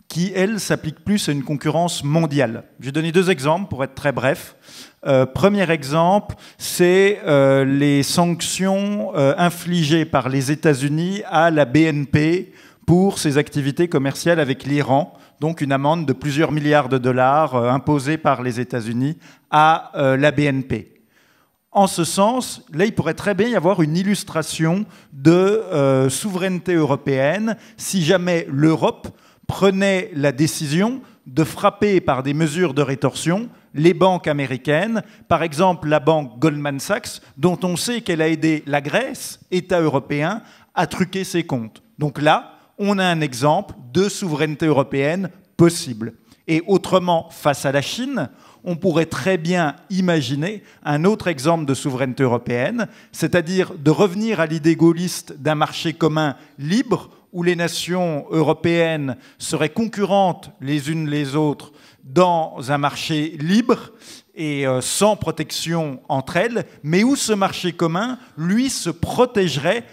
qui, elle, s'applique plus à une concurrence mondiale. Je vais donner deux exemples pour être très bref. Premier exemple, c'est les sanctions infligées par les États-Unis à la BNP pour ses activités commerciales avec l'Iran, donc une amende de plusieurs milliards de dollars imposée par les États-Unis à la BNP. En ce sens, là, il pourrait très bien y avoir une illustration de souveraineté européenne si jamais l'Europe prenait la décision de frapper par des mesures de rétorsion les banques américaines, par exemple la banque Goldman Sachs, dont on sait qu'elle a aidé la Grèce, État européen, à truquer ses comptes. Donc là, on a un exemple de souveraineté européenne possible. Et autrement, face à la Chine, on pourrait très bien imaginer un autre exemple de souveraineté européenne, c'est-à-dire de revenir à l'idée gaulliste d'un marché commun libre, où les nations européennes seraient concurrentes les unes les autres dans un marché libre et sans protection entre elles, mais où ce marché commun, lui, se protégerait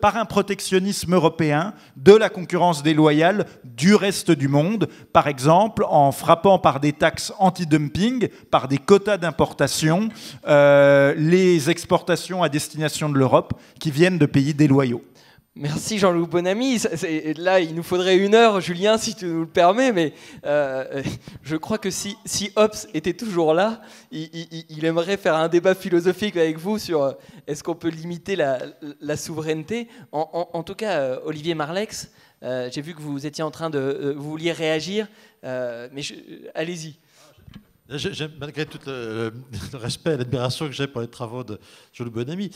par un protectionnisme européen de la concurrence déloyale du reste du monde, par exemple en frappant par des taxes anti-dumping, par des quotas d'importation, les exportations à destination de l'Europe qui viennent de pays déloyaux. Merci Jean-Loup Bonamy. Là, il nous faudrait 1 heure, Julien, si tu nous le permets, mais je crois que si Hobbes était toujours là, il aimerait faire un débat philosophique avec vous sur est-ce qu'on peut limiter la souveraineté. En tout cas, Olivier Marleix, j'ai vu que vous étiez en train de... vous vouliez réagir, mais allez-y. Malgré tout le respect et l'admiration que j'ai pour les travaux de Jean-Loup Bonamy,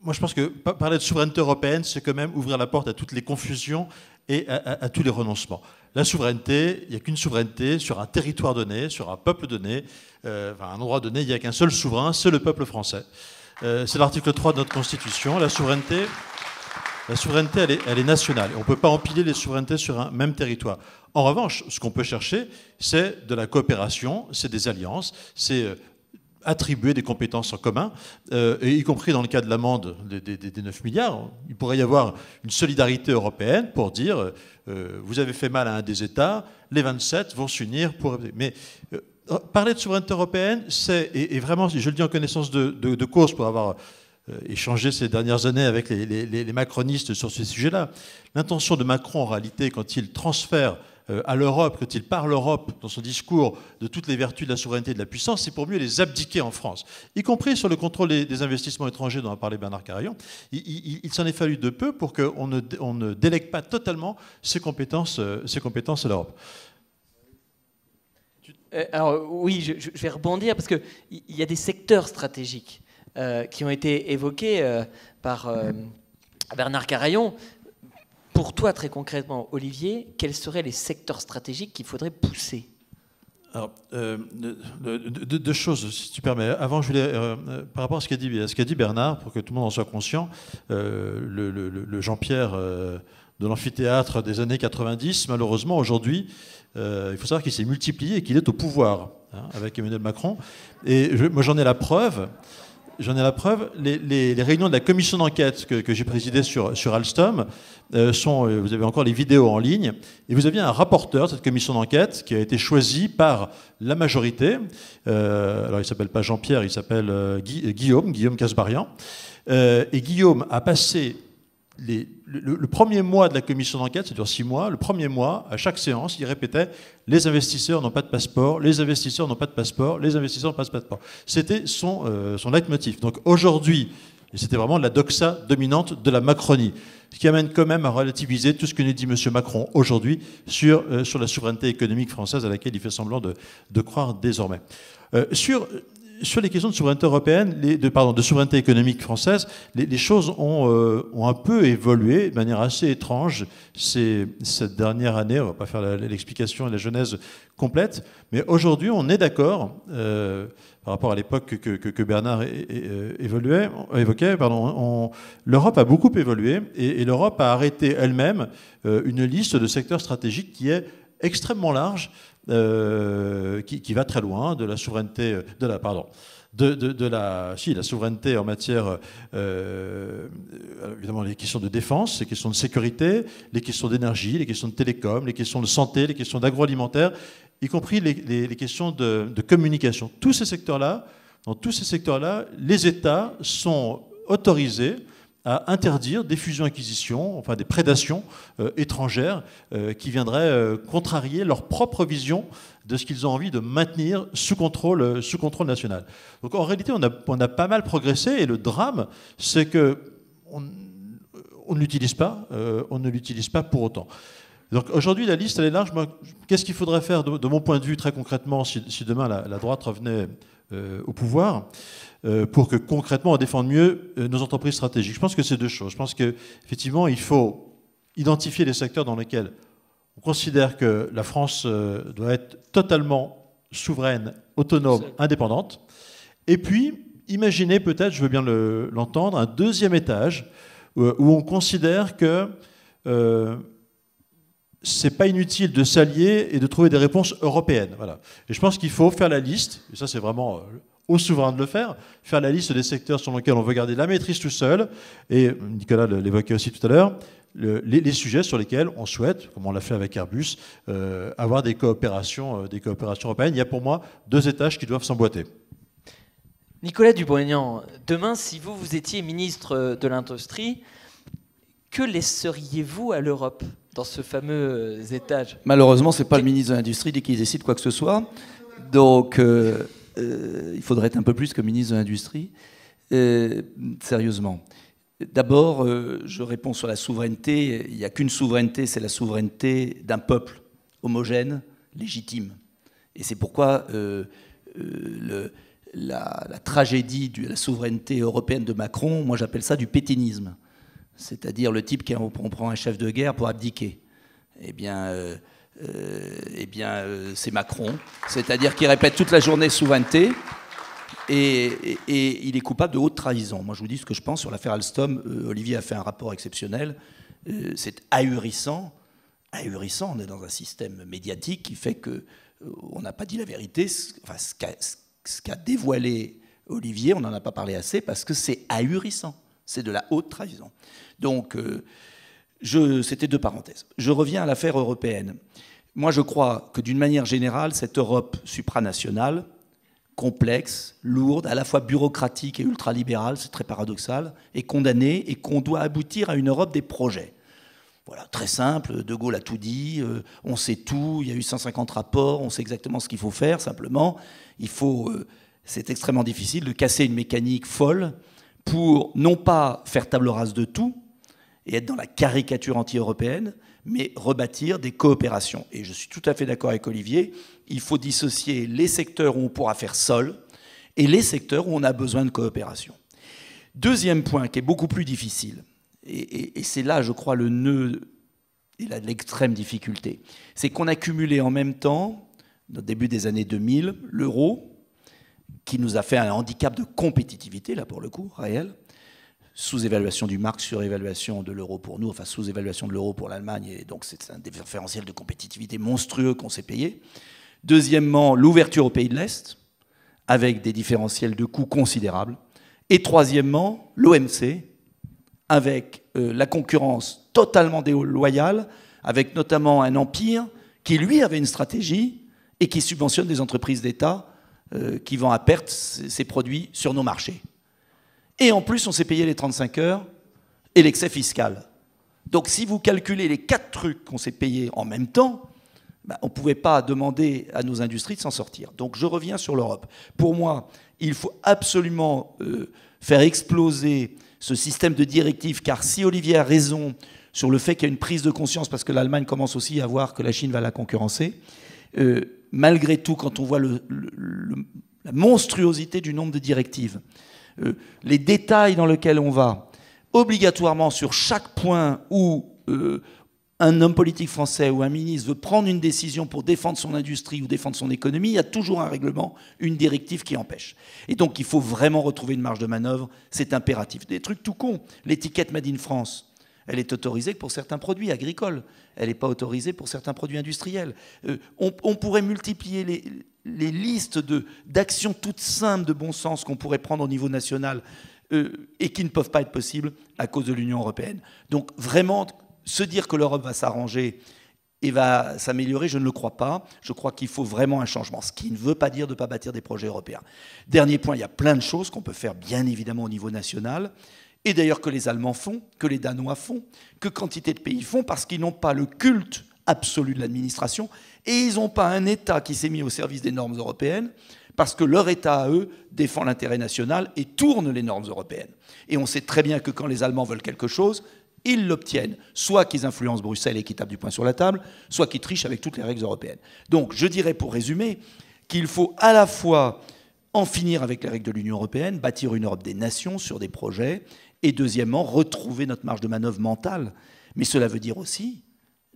moi, je pense que parler de souveraineté européenne, c'est quand même ouvrir la porte à toutes les confusions et à tous les renoncements. La souveraineté, il n'y a qu'une souveraineté sur un territoire donné, sur un peuple donné, un endroit donné. Il n'y a qu'un seul souverain, c'est le peuple français. C'est l'article 3 de notre Constitution. La souveraineté, elle est nationale. On ne peut pas empiler les souverainetés sur un même territoire. En revanche, ce qu'on peut chercher, c'est de la coopération, c'est des alliances, c'est attribuer des compétences en commun, et y compris dans le cas de l'amende des 9 milliards, il pourrait y avoir une solidarité européenne pour dire vous avez fait mal à un des États, les 27 vont s'unir pour... Mais parler de souveraineté européenne, c'est, et vraiment, je le dis en connaissance de cause pour avoir échangé ces dernières années avec les macronistes sur ce sujet-là, l'intention de Macron, en réalité, quand il transfère à l'Europe, quand il parle l'Europe dans son discours de toutes les vertus de la souveraineté et de la puissance, c'est pour mieux les abdiquer en France, y compris sur le contrôle des investissements étrangers dont a parlé Bernard Carayon. Il s'en est fallu de peu pour qu'on ne délègue pas totalement ces compétences à l'Europe. Alors oui, je vais rebondir parce qu'il y a des secteurs stratégiques qui ont été évoqués par Bernard Carayon. Pour toi, très concrètement, Olivier, quels seraient les secteurs stratégiques qu'il faudrait pousser ? Alors, deux choses, si tu permets. Avant, je voulais, par rapport à ce qu'a dit Bernard, pour que tout le monde en soit conscient, le Jean-Pierre de l'amphithéâtre des années 90, malheureusement, aujourd'hui, il faut savoir qu'il s'est multiplié et qu'il est au pouvoir, avec Emmanuel Macron. Et moi, j'en ai la preuve. Les réunions de la commission d'enquête que j'ai présidée sur Alstom vous avez encore les vidéos en ligne, et vous aviez un rapporteur de cette commission d'enquête qui a été choisi par la majorité. Alors il ne s'appelle pas Jean-Pierre, il s'appelle Guillaume Kasbarian. Et Guillaume a passé le premier mois de la commission d'enquête, c'est-à-dire 6 mois, le premier mois, à chaque séance, il répétait « Les investisseurs n'ont pas de passeport, les investisseurs n'ont pas de passeport, les investisseurs n'ont pas de passeport ». C'était son leitmotiv. Donc aujourd'hui, c'était vraiment la doxa dominante de la Macronie, ce qui amène quand même à relativiser tout ce que nous dit M. Macron aujourd'hui sur la souveraineté économique française à laquelle il fait semblant de croire désormais. Sur les questions de souveraineté européenne, de souveraineté économique française, les choses ont un peu évolué de manière assez étrange cette dernière année. On ne va pas faire l'explication et la genèse complète, mais aujourd'hui, on est d'accord, par rapport à l'époque que Bernard évoquait, l'Europe a beaucoup évolué et l'Europe a arrêté elle-même une liste de secteurs stratégiques qui est extrêmement large, qui va très loin de la souveraineté, la souveraineté en matière, évidemment, les questions de défense, les questions de sécurité, les questions d'énergie, les questions de télécom, les questions de santé, les questions d'agroalimentaire, y compris les questions de communication. Dans tous ces secteurs-là, les États sont autorisés à interdire des fusions-acquisitions, enfin des prédations étrangères qui viendraient contrarier leur propre vision de ce qu'ils ont envie de maintenir sous contrôle national. Donc en réalité, on a pas mal progressé, et le drame, c'est qu'on ne l'utilise pas pour autant. Donc aujourd'hui, la liste, elle est large. Qu'est-ce qu'il faudrait faire, de mon point de vue, très concrètement, si demain la droite revenait au pouvoir, pour que concrètement on défende mieux nos entreprises stratégiques? Je pense que c'est deux choses. Je pense qu'effectivement, il faut identifier les secteurs dans lesquels on considère que la France doit être totalement souveraine, autonome, indépendante. Et puis, imaginer peut-être, je veux bien l'entendre, un deuxième étage où on considère que c'est pas inutile de s'allier et de trouver des réponses européennes. Voilà. Et je pense qu'il faut faire la liste, et ça c'est vraiment aux souverains de le faire la liste des secteurs sur lesquels on veut garder la maîtrise tout seul, et Nicolas l'évoquait aussi tout à l'heure, les sujets sur lesquels on souhaite, comme on l'a fait avec Airbus, avoir des coopérations européennes. Il y a pour moi deux étages qui doivent s'emboîter. Nicolas Dupont-Aignan, demain, si vous étiez ministre de l'Industrie, que laisseriez-vous à l'Europe dans ce fameux étage? Malheureusement, ce n'est pas le ministre de l'Industrie qui décide quoi que ce soit. Donc, il faudrait être un peu plus que ministre de l'Industrie. Sérieusement. D'abord, je réponds sur la souveraineté. Il n'y a qu'une souveraineté, c'est la souveraineté d'un peuple homogène, légitime. Et c'est pourquoi la tragédie de la souveraineté européenne de Macron, moi j'appelle ça du pétainisme. C'est-à-dire le type on prend un chef de guerre pour abdiquer. Eh bien, c'est Macron. C'est-à-dire qu'il répète toute la journée souveraineté et il est coupable de haute trahison. Moi, je vous dis ce que je pense sur l'affaire Alstom. Olivier a fait un rapport exceptionnel. C'est ahurissant. On est dans un système médiatique qui fait qu'on n'a pas dit la vérité. Enfin, ce qu'a dévoilé Olivier, on n'en a pas parlé assez, parce que c'est ahurissant. C'est de la haute trahison. Donc, c'était deux parenthèses. Je reviens à l'affaire européenne. Moi, je crois que d'une manière générale, cette Europe supranationale, complexe, lourde, à la fois bureaucratique et ultralibérale, c'est très paradoxal, est condamnée et qu'on doit aboutir à une Europe des projets. Voilà, très simple, De Gaulle a tout dit, on sait tout, il y a eu 150 rapports, on sait exactement ce qu'il faut faire, simplement, c'est extrêmement difficile de casser une mécanique folle pour non pas faire table rase de tout et être dans la caricature anti-européenne, mais rebâtir des coopérations. Et je suis tout à fait d'accord avec Olivier, il faut dissocier les secteurs où on pourra faire seul et les secteurs où on a besoin de coopération. Deuxième point qui est beaucoup plus difficile, et c'est là, je crois, le nœud et l'extrême difficulté, c'est qu'on a cumulé en même temps, au début des années 2000, l'euro, qui nous a fait un handicap de compétitivité, là pour le coup, réel, sous-évaluation du mark, surévaluation de l'euro pour nous, enfin sous-évaluation de l'euro pour l'Allemagne, et donc c'est un différentiel de compétitivité monstrueux qu'on s'est payé. Deuxièmement, l'ouverture aux pays de l'Est, avec des différentiels de coûts considérables. Et troisièmement, l'OMC, avec la concurrence totalement déloyale, avec notamment un empire qui, lui, avait une stratégie et qui subventionne des entreprises d'État qui vendent à perte ces produits sur nos marchés. Et en plus, on s'est payé les 35 heures et l'excès fiscal. Donc si vous calculez les 4 trucs qu'on s'est payés en même temps, on ne pouvait pas demander à nos industries de s'en sortir. Donc je reviens sur l'Europe. Pour moi, il faut absolument faire exploser ce système de directives, car si Olivier a raison sur le fait qu'il y a une prise de conscience, parce que l'Allemagne commence aussi à voir que la Chine va la concurrencer, malgré tout, quand on voit la monstruosité du nombre de directives, les détails dans lesquels on va, obligatoirement sur chaque point où un homme politique français ou un ministre veut prendre une décision pour défendre son industrie ou défendre son économie, il y a toujours un règlement, une directive qui empêche. Et donc il faut vraiment retrouver une marge de manœuvre, c'est impératif. Des trucs tout cons, l'étiquette Made in France, elle est autorisée pour certains produits agricoles, elle n'est pas autorisée pour certains produits industriels. On pourrait multiplier les listes d'actions toutes simples de bon sens qu'on pourrait prendre au niveau national et qui ne peuvent pas être possibles à cause de l'Union européenne. Donc vraiment, se dire que l'Europe va s'arranger et va s'améliorer, je ne le crois pas. Je crois qu'il faut vraiment un changement, ce qui ne veut pas dire de ne pas bâtir des projets européens. Dernier point, il y a plein de choses qu'on peut faire bien évidemment au niveau national, et d'ailleurs que les Allemands font, que les Danois font, que quantité de pays font, parce qu'ils n'ont pas le culte absolu de l'administration, et ils n'ont pas un État qui s'est mis au service des normes européennes, parce que leur État, à eux, défend l'intérêt national et tourne les normes européennes. Et on sait très bien que quand les Allemands veulent quelque chose, ils l'obtiennent, soit qu'ils influencent Bruxelles et qu'ils tapent du poing sur la table, soit qu'ils trichent avec toutes les règles européennes. Donc je dirais, pour résumer, qu'il faut à la fois en finir avec les règles de l'Union européenne, bâtir une Europe des nations sur des projets, et deuxièmement, retrouver notre marge de manœuvre mentale. Mais cela veut dire aussi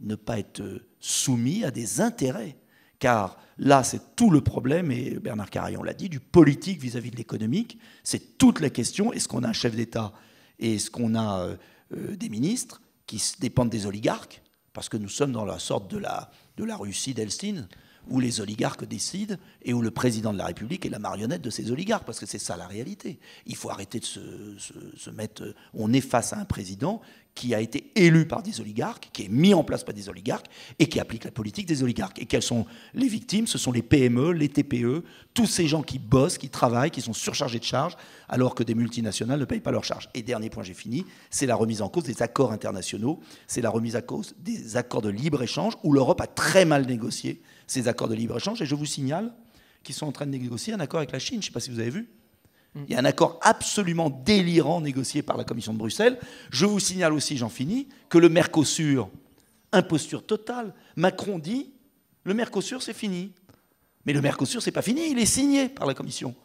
ne pas être soumis à des intérêts. Car là, c'est tout le problème, et Bernard Carayon l'a dit, du politique vis-à-vis de l'économique. C'est toute la question. Est-ce qu'on a un chef d'État et est-ce qu'on a des ministres qui dépendent des oligarques? Parce que nous sommes dans la sorte de la Russie d'Elstine, où les oligarques décident et où le président de la République est la marionnette de ces oligarques, parce que c'est ça la réalité. Il faut arrêter de se mettre... On est face à un président qui a été élu par des oligarques, qui est mis en place par des oligarques et qui applique la politique des oligarques. Et quelles sont les victimes? Ce sont les PME, les TPE, tous ces gens qui bossent, qui travaillent, qui sont surchargés de charges, alors que des multinationales ne payent pas leurs charges. Et dernier point, j'ai fini, c'est la remise en cause des accords internationaux, c'est la remise en cause des accords de libre-échange, où l'Europe a très mal négocié ces accords de libre-échange. Et je vous signale qu'ils sont en train de négocier un accord avec la Chine, je ne sais pas si vous avez vu. Il y a un accord absolument délirant négocié par la Commission de Bruxelles. Je vous signale aussi, j'en finis, que le Mercosur, imposture totale. Macron dit, le Mercosur, c'est fini. Mais le Mercosur, c'est pas fini, il est signé par la Commission.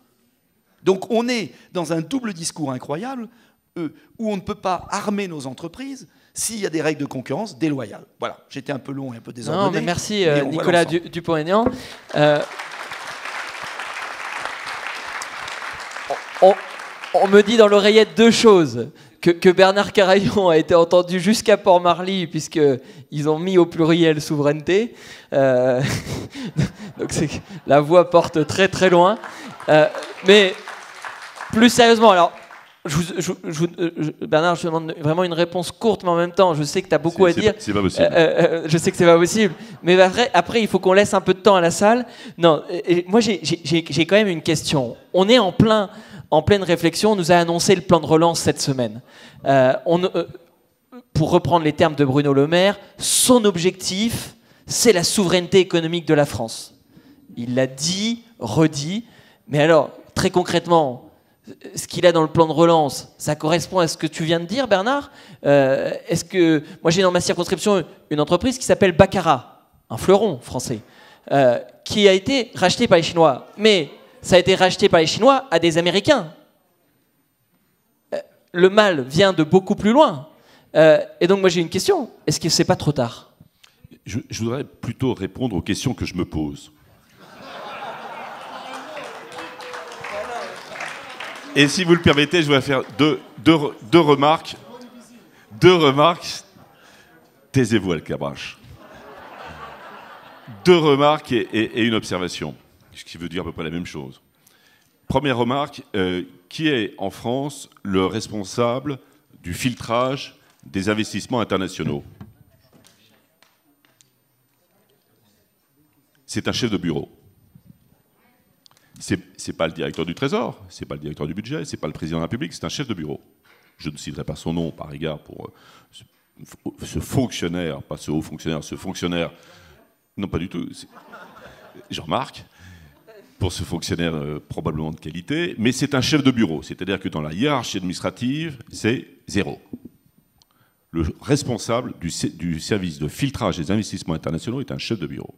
Donc on est dans un double discours incroyable où on ne peut pas armer nos entreprises s'il y a des règles de concurrence déloyales. Voilà, j'étais un peu long et un peu désordonné. Non, mais merci Nicolas Dupont-Aignan. On me dit dans l'oreillette deux choses. Que Bernard Carayon a été entendu jusqu'à Port-Marly, puisqu'ils ont mis au pluriel souveraineté. Donc la voix porte très très loin. Mais plus sérieusement, alors, Bernard, je te demande vraiment une réponse courte, mais en même temps, je sais que tu as beaucoup à dire. C'est pas possible. Je sais que c'est pas possible. Mais après, il faut qu'on laisse un peu de temps à la salle. Non, moi, j'ai quand même une question. On est en pleine réflexion. On nous a annoncé le plan de relance cette semaine. Pour reprendre les termes de Bruno Le Maire, son objectif, c'est la souveraineté économique de la France. Il l'a dit, redit. Mais alors, très concrètement, ce qu'il a dans le plan de relance, ça correspond à ce que tu viens de dire, Bernard. Est-ce que moi, j'ai dans ma circonscription une entreprise qui s'appelle Baccarat, un fleuron français, qui a été racheté par les Chinois. Mais ça a été racheté par les Chinois à des Américains. Le mal vient de beaucoup plus loin. Et donc, moi, j'ai une question. Est-ce que c'est pas trop tard ? Je voudrais plutôt répondre aux questions que je me pose. Et si vous le permettez, je vais faire deux remarques. Deux remarques. Taisez-vous, Alcabrache. Deux remarques et une observation, ce qui veut dire à peu près la même chose. Première remarque, qui est en France le responsable du filtrage des investissements internationaux? C'est un chef de bureau. C'est pas le directeur du Trésor, c'est pas le directeur du budget, c'est pas le président de la République, c'est un chef de bureau. Je ne citerai pas son nom par égard pour ce fonctionnaire, pas ce haut fonctionnaire, ce fonctionnaire. Non, pas du tout. Jean-Marc, pour ce fonctionnaire probablement de qualité, mais c'est un chef de bureau, c'est-à-dire que dans la hiérarchie administrative, c'est 0. Le responsable du service de filtrage des investissements internationaux est un chef de bureau.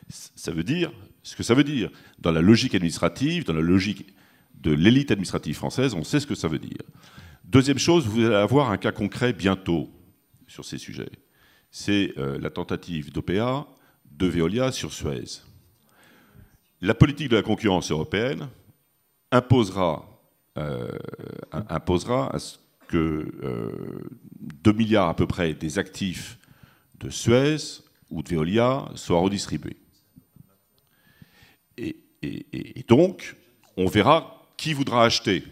Ça veut dire ce que ça veut dire. Dans la logique administrative, dans la logique de l'élite administrative française, on sait ce que ça veut dire. Deuxième chose, vous allez avoir un cas concret bientôt sur ces sujets. C'est la tentative d'OPA de Veolia sur Suez. La politique de la concurrence européenne imposera à ce que 2 milliards à peu près des actifs de Suez ou de Veolia soient redistribués. Et donc, on verra qui voudra acheter.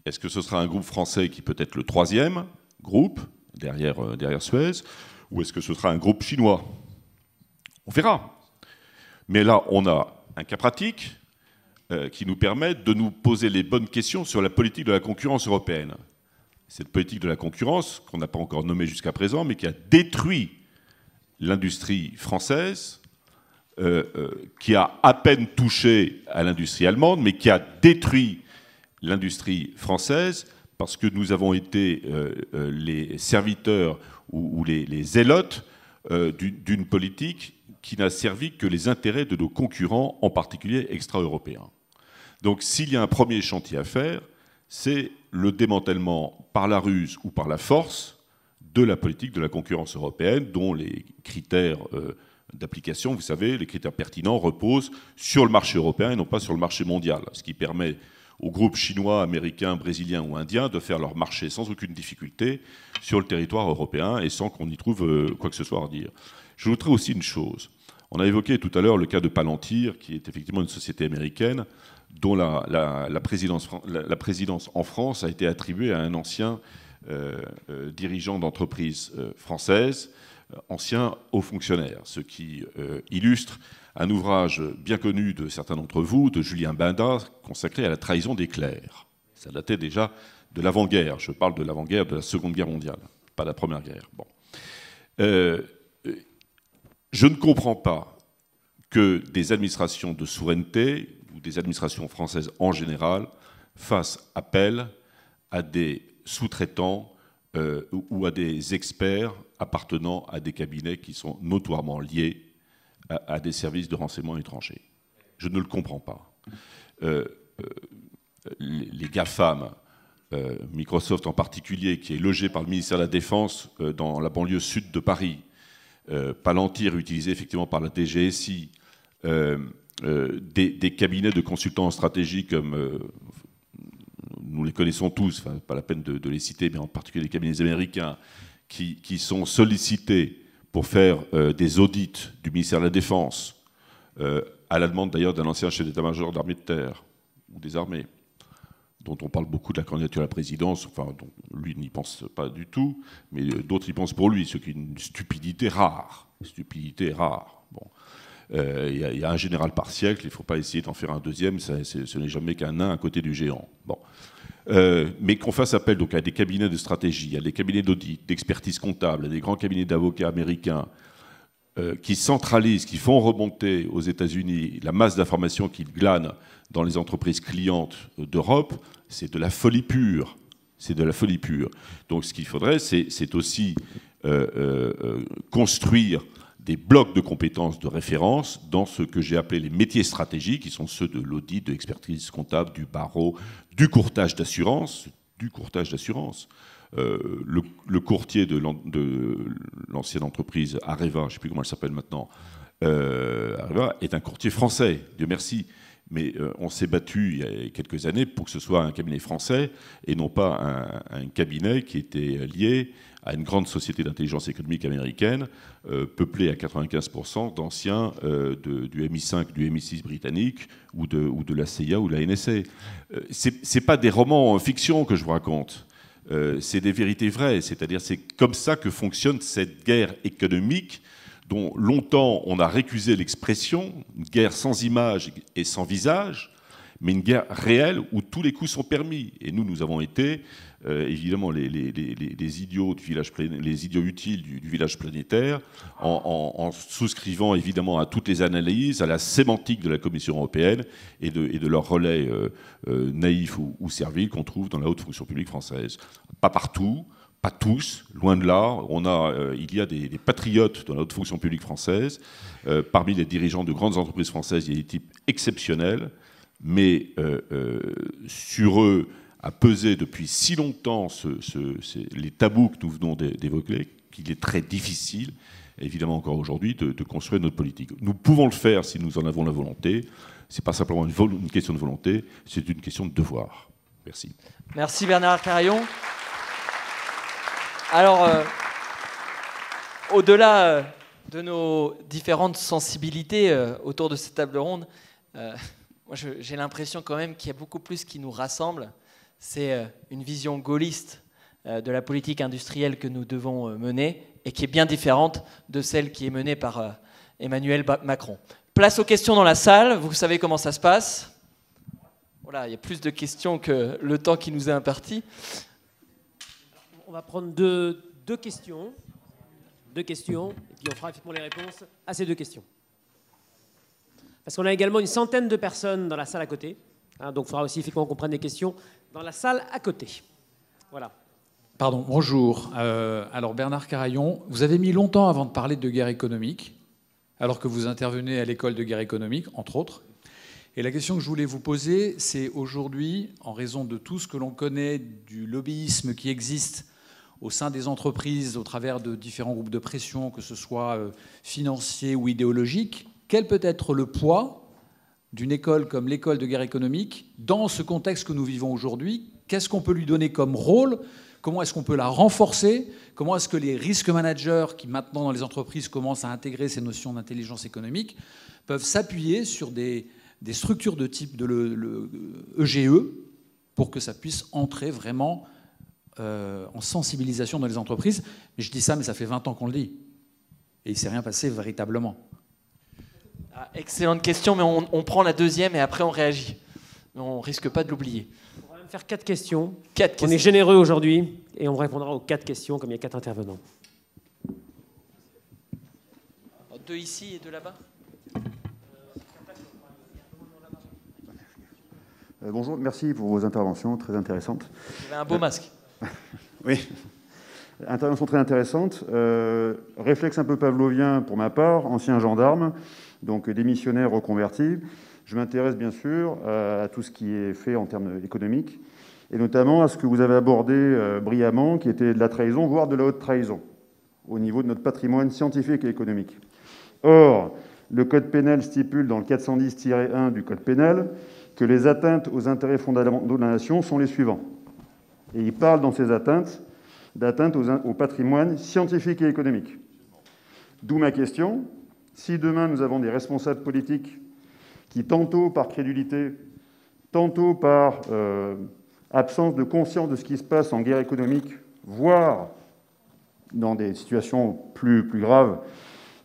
Est-ce que ce sera un groupe français qui peut être le 3e groupe derrière Suez, ou est-ce que ce sera un groupe chinois? On verra. Mais là, on a un cas pratique qui nous permet de nous poser les bonnes questions sur la politique de la concurrence européenne. Cette politique de la concurrence, qu'on n'a pas encore nommée jusqu'à présent, mais qui a détruit l'industrie française, qui a à peine touché à l'industrie allemande, mais qui a détruit l'industrie française parce que nous avons été les serviteurs ou les zélotes d'une politique qui n'a servi que les intérêts de nos concurrents, en particulier extra-européens. Donc s'il y a un premier chantier à faire, c'est le démantèlement par la ruse ou par la force de la politique de la concurrence européenne, dont les critères d'application, vous savez, les critères pertinents reposent sur le marché européen et non pas sur le marché mondial, ce qui permet aux groupes chinois, américains, brésiliens ou indiens de faire leur marché sans aucune difficulté sur le territoire européen et sans qu'on y trouve quoi que ce soit à dire. Je noterai aussi une chose. On a évoqué tout à l'heure le cas de Palantir, qui est effectivement une société américaine dont la présidence en France a été attribuée à un ancien dirigeant d'entreprise française, ancien haut fonctionnaire, ce qui illustre un ouvrage bien connu de certains d'entre vous, de Julien Binda, consacré à la trahison des clercs. Ça datait déjà de l'avant-guerre. Je parle de l'avant-guerre de la Seconde Guerre mondiale, pas de la Première Guerre. Bon. Je ne comprends pas que des administrations de souveraineté, ou des administrations françaises en général, fassent appel à des sous-traitants ou à des experts appartenant à des cabinets qui sont notoirement liés à des services de renseignement étrangers. Je ne le comprends pas. Les GAFAM, Microsoft en particulier, qui est logé par le ministère de la Défense dans la banlieue sud de Paris, Palantir utilisé effectivement par la DGSI, des cabinets de consultants en stratégie comme nous les connaissons tous, enfin, pas la peine de les citer, mais en particulier les cabinets américains qui sont sollicités pour faire des audits du ministère de la Défense, à la demande d'ailleurs d'un ancien chef d'état-major d'armée de terre, ou des armées, dont on parle beaucoup de la candidature à la présidence, enfin, dont lui n'y pense pas du tout, mais d'autres y pensent pour lui, ce qui est une stupidité rare. Stupidité rare. Bon. Il y a un général par siècle, il ne faut pas essayer d'en faire un deuxième, ce n'est jamais qu'un nain à côté du géant. Bon. Mais qu'on fasse appel donc à des cabinets de stratégie, à des cabinets d'audit, d'expertise comptable, à des grands cabinets d'avocats américains qui centralisent, qui font remonter aux États-Unis la masse d'informations qu'ils glanent dans les entreprises clientes d'Europe, c'est de la folie pure. C'est de la folie pure. Donc ce qu'il faudrait, c'est aussi construire des blocs de compétences de référence dans ce que j'ai appelé les métiers stratégiques, qui sont ceux de l'audit, de l'expertise comptable, du barreau, du courtage d'assurance. Le courtier de l'ancienne entreprise Areva, je ne sais plus comment elle s'appelle maintenant, Areva est un courtier français, Dieu merci. Mais on s'est battu il y a quelques années pour que ce soit un cabinet français et non pas un cabinet qui était lié à une grande société d'intelligence économique américaine, peuplée à 95% d'anciens du MI5, du MI6 britannique ou de la CIA ou de la NSA. C'est pas des romans fiction que je vous raconte. C'est des vérités vraies. C'est-à-dire c'est comme ça que fonctionne cette guerre économique dont longtemps on a récusé l'expression, une guerre sans image et sans visage, mais une guerre réelle où tous les coups sont permis. Et nous avons été, évidemment, les idiots du village, les idiots utiles du village planétaire, en souscrivant évidemment à toutes les analyses, à la sémantique de la Commission européenne et de leurs relais naïfs ou serviles qu'on trouve dans la haute fonction publique française. Pas partout. Pas tous, loin de là. Il y a des patriotes dans la haute fonction publique française. Parmi les dirigeants de grandes entreprises françaises, il y a des types exceptionnels. Mais sur eux a pesé depuis si longtemps les tabous que nous venons d'évoquer, qu'il est très difficile, évidemment encore aujourd'hui, de construire notre politique. Nous pouvons le faire si nous en avons la volonté. Ce n'est pas simplement une question de volonté, c'est une question de devoir. Merci. Merci Bernard Carayon. Alors, au-delà de nos différentes sensibilités autour de cette table ronde, moi j'ai l'impression quand même qu'il y a beaucoup plus qui nous rassemble. C'est une vision gaulliste de la politique industrielle que nous devons mener et qui est bien différente de celle qui est menée par Emmanuel Macron. Place aux questions dans la salle, vous savez comment ça se passe. Voilà, il y a plus de questions que le temps qui nous est imparti. On va prendre deux questions. Et puis on fera effectivement les réponses à ces deux questions. Parce qu'on a également une centaine de personnes dans la salle à côté. Donc il faudra aussi effectivement qu'on prenne des questions dans la salle à côté. Voilà. Pardon, bonjour. Alors Bernard Carayon, vous avez mis longtemps avant de parler de guerre économique, alors que vous intervenez à l'école de guerre économique, entre autres. Et la question que je voulais vous poser, c'est aujourd'hui, en raison de tout ce que l'on connaît du lobbyisme qui existe au sein des entreprises, au travers de différents groupes de pression, que ce soit financiers ou idéologiques, quel peut être le poids d'une école comme l'école de guerre économique dans ce contexte que nous vivons aujourd'hui? Qu'est-ce qu'on peut lui donner comme rôle? Comment est-ce qu'on peut la renforcer? Comment est-ce que les risk managers, qui maintenant dans les entreprises commencent à intégrer ces notions d'intelligence économique, peuvent s'appuyer sur des structures de type de l'EGE pour que ça puisse entrer vraiment en sensibilisation dans les entreprises? Mais je dis ça, mais ça fait 20 ans qu'on le dit. Et il ne s'est rien passé véritablement. Ah, excellente question, mais on prend la deuxième et après on réagit. On ne risque pas de l'oublier. On va même faire 4 questions. 4 questions. On est généreux aujourd'hui et on répondra aux 4 questions comme il y a 4 intervenants. 2 ici et 2 là-bas. Bonjour, merci pour vos interventions très intéressantes. Vous avez un beau masque. Oui, intervention très intéressante. Réflexe un peu pavlovien pour ma part, ancien gendarme, donc démissionnaire reconverti. Je m'intéresse bien sûr à tout ce qui est fait en termes économiques, et notamment à ce que vous avez abordé brillamment, qui était de la trahison, voire de la haute trahison, au niveau de notre patrimoine scientifique et économique. Or, le Code pénal stipule dans le 410-1 du Code pénal que les atteintes aux intérêts fondamentaux de la nation sont les suivants. Et il parle dans ces atteintes d'atteinte au patrimoine scientifique et économique. D'où ma question. Si demain nous avons des responsables politiques qui, tantôt par crédulité, tantôt par absence de conscience de ce qui se passe en guerre économique, voire dans des situations plus graves,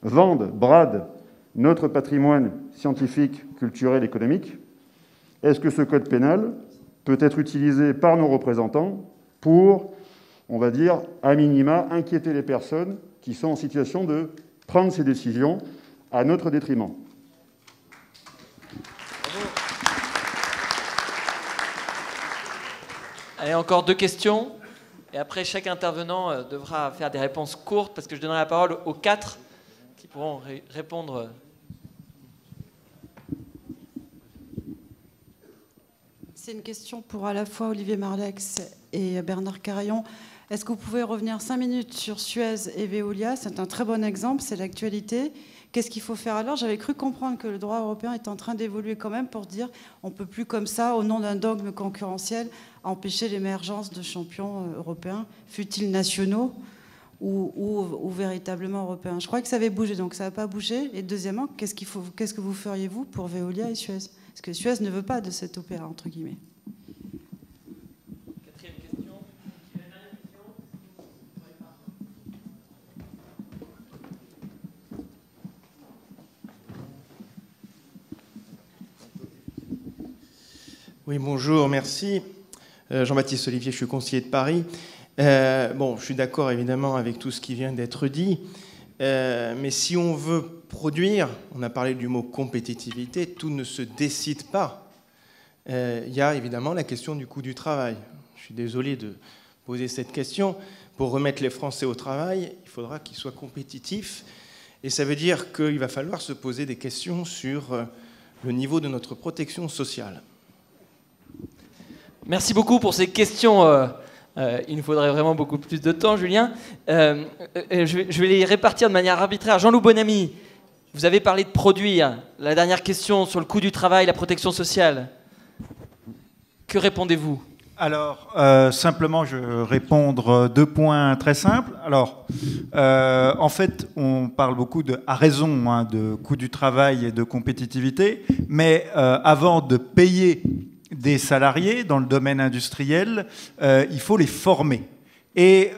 vendent, bradent notre patrimoine scientifique, culturel, économique. Est-ce que ce code pénal peut être utilisé par nos représentants pour, on va dire, à minima, inquiéter les personnes qui sont en situation de prendre ces décisions à notre détriment? Allez, encore 2 questions. Et après, chaque intervenant devra faire des réponses courtes parce que je donnerai la parole aux 4 qui pourront répondre. C'est une question pour à la fois Olivier Marleix et Bernard Carayon. Est-ce que vous pouvez revenir 5 minutes sur Suez et Veolia? C'est un très bon exemple, c'est l'actualité. Qu'est-ce qu'il faut faire alors? J'avais cru comprendre que le droit européen est en train d'évoluer quand même pour dire on ne peut plus comme ça, au nom d'un dogme concurrentiel, empêcher l'émergence de champions européens, fut-ils nationaux ou véritablement européens. Je crois que ça avait bougé, donc ça n'a pas bougé. Et deuxièmement, qu'est-ce que vous feriez, vous, pour Veolia et Suez? Parce que Suez ne veut pas de cet opéra, entre guillemets. Quatrième question. Oui, bonjour, merci. Jean-Baptiste Olivier, je suis conseiller de Paris. Je suis d'accord évidemment avec tout ce qui vient d'être dit, mais si on veut produire, on a parlé du mot compétitivité, tout ne se décide pas. Il y a évidemment la question du coût du travail. Je suis désolé de poser cette question. Pour remettre les Français au travail, il faudra qu'ils soient compétitifs, et ça veut dire qu'il va falloir se poser des questions sur le niveau de notre protection sociale. Merci beaucoup pour ces questions. Il nous faudrait vraiment beaucoup plus de temps, Julien. Je vais les répartir de manière arbitraire. Jean-Loup Bonamy, vous avez parlé de produire. La dernière question sur le coût du travail, la protection sociale. Que répondez-vous? Alors, simplement, je vais répondre 2 points très simples. Alors, en fait, on parle beaucoup, à raison, de coût du travail et de compétitivité, mais avant de payer des salariés dans le domaine industriel, il faut les former. Et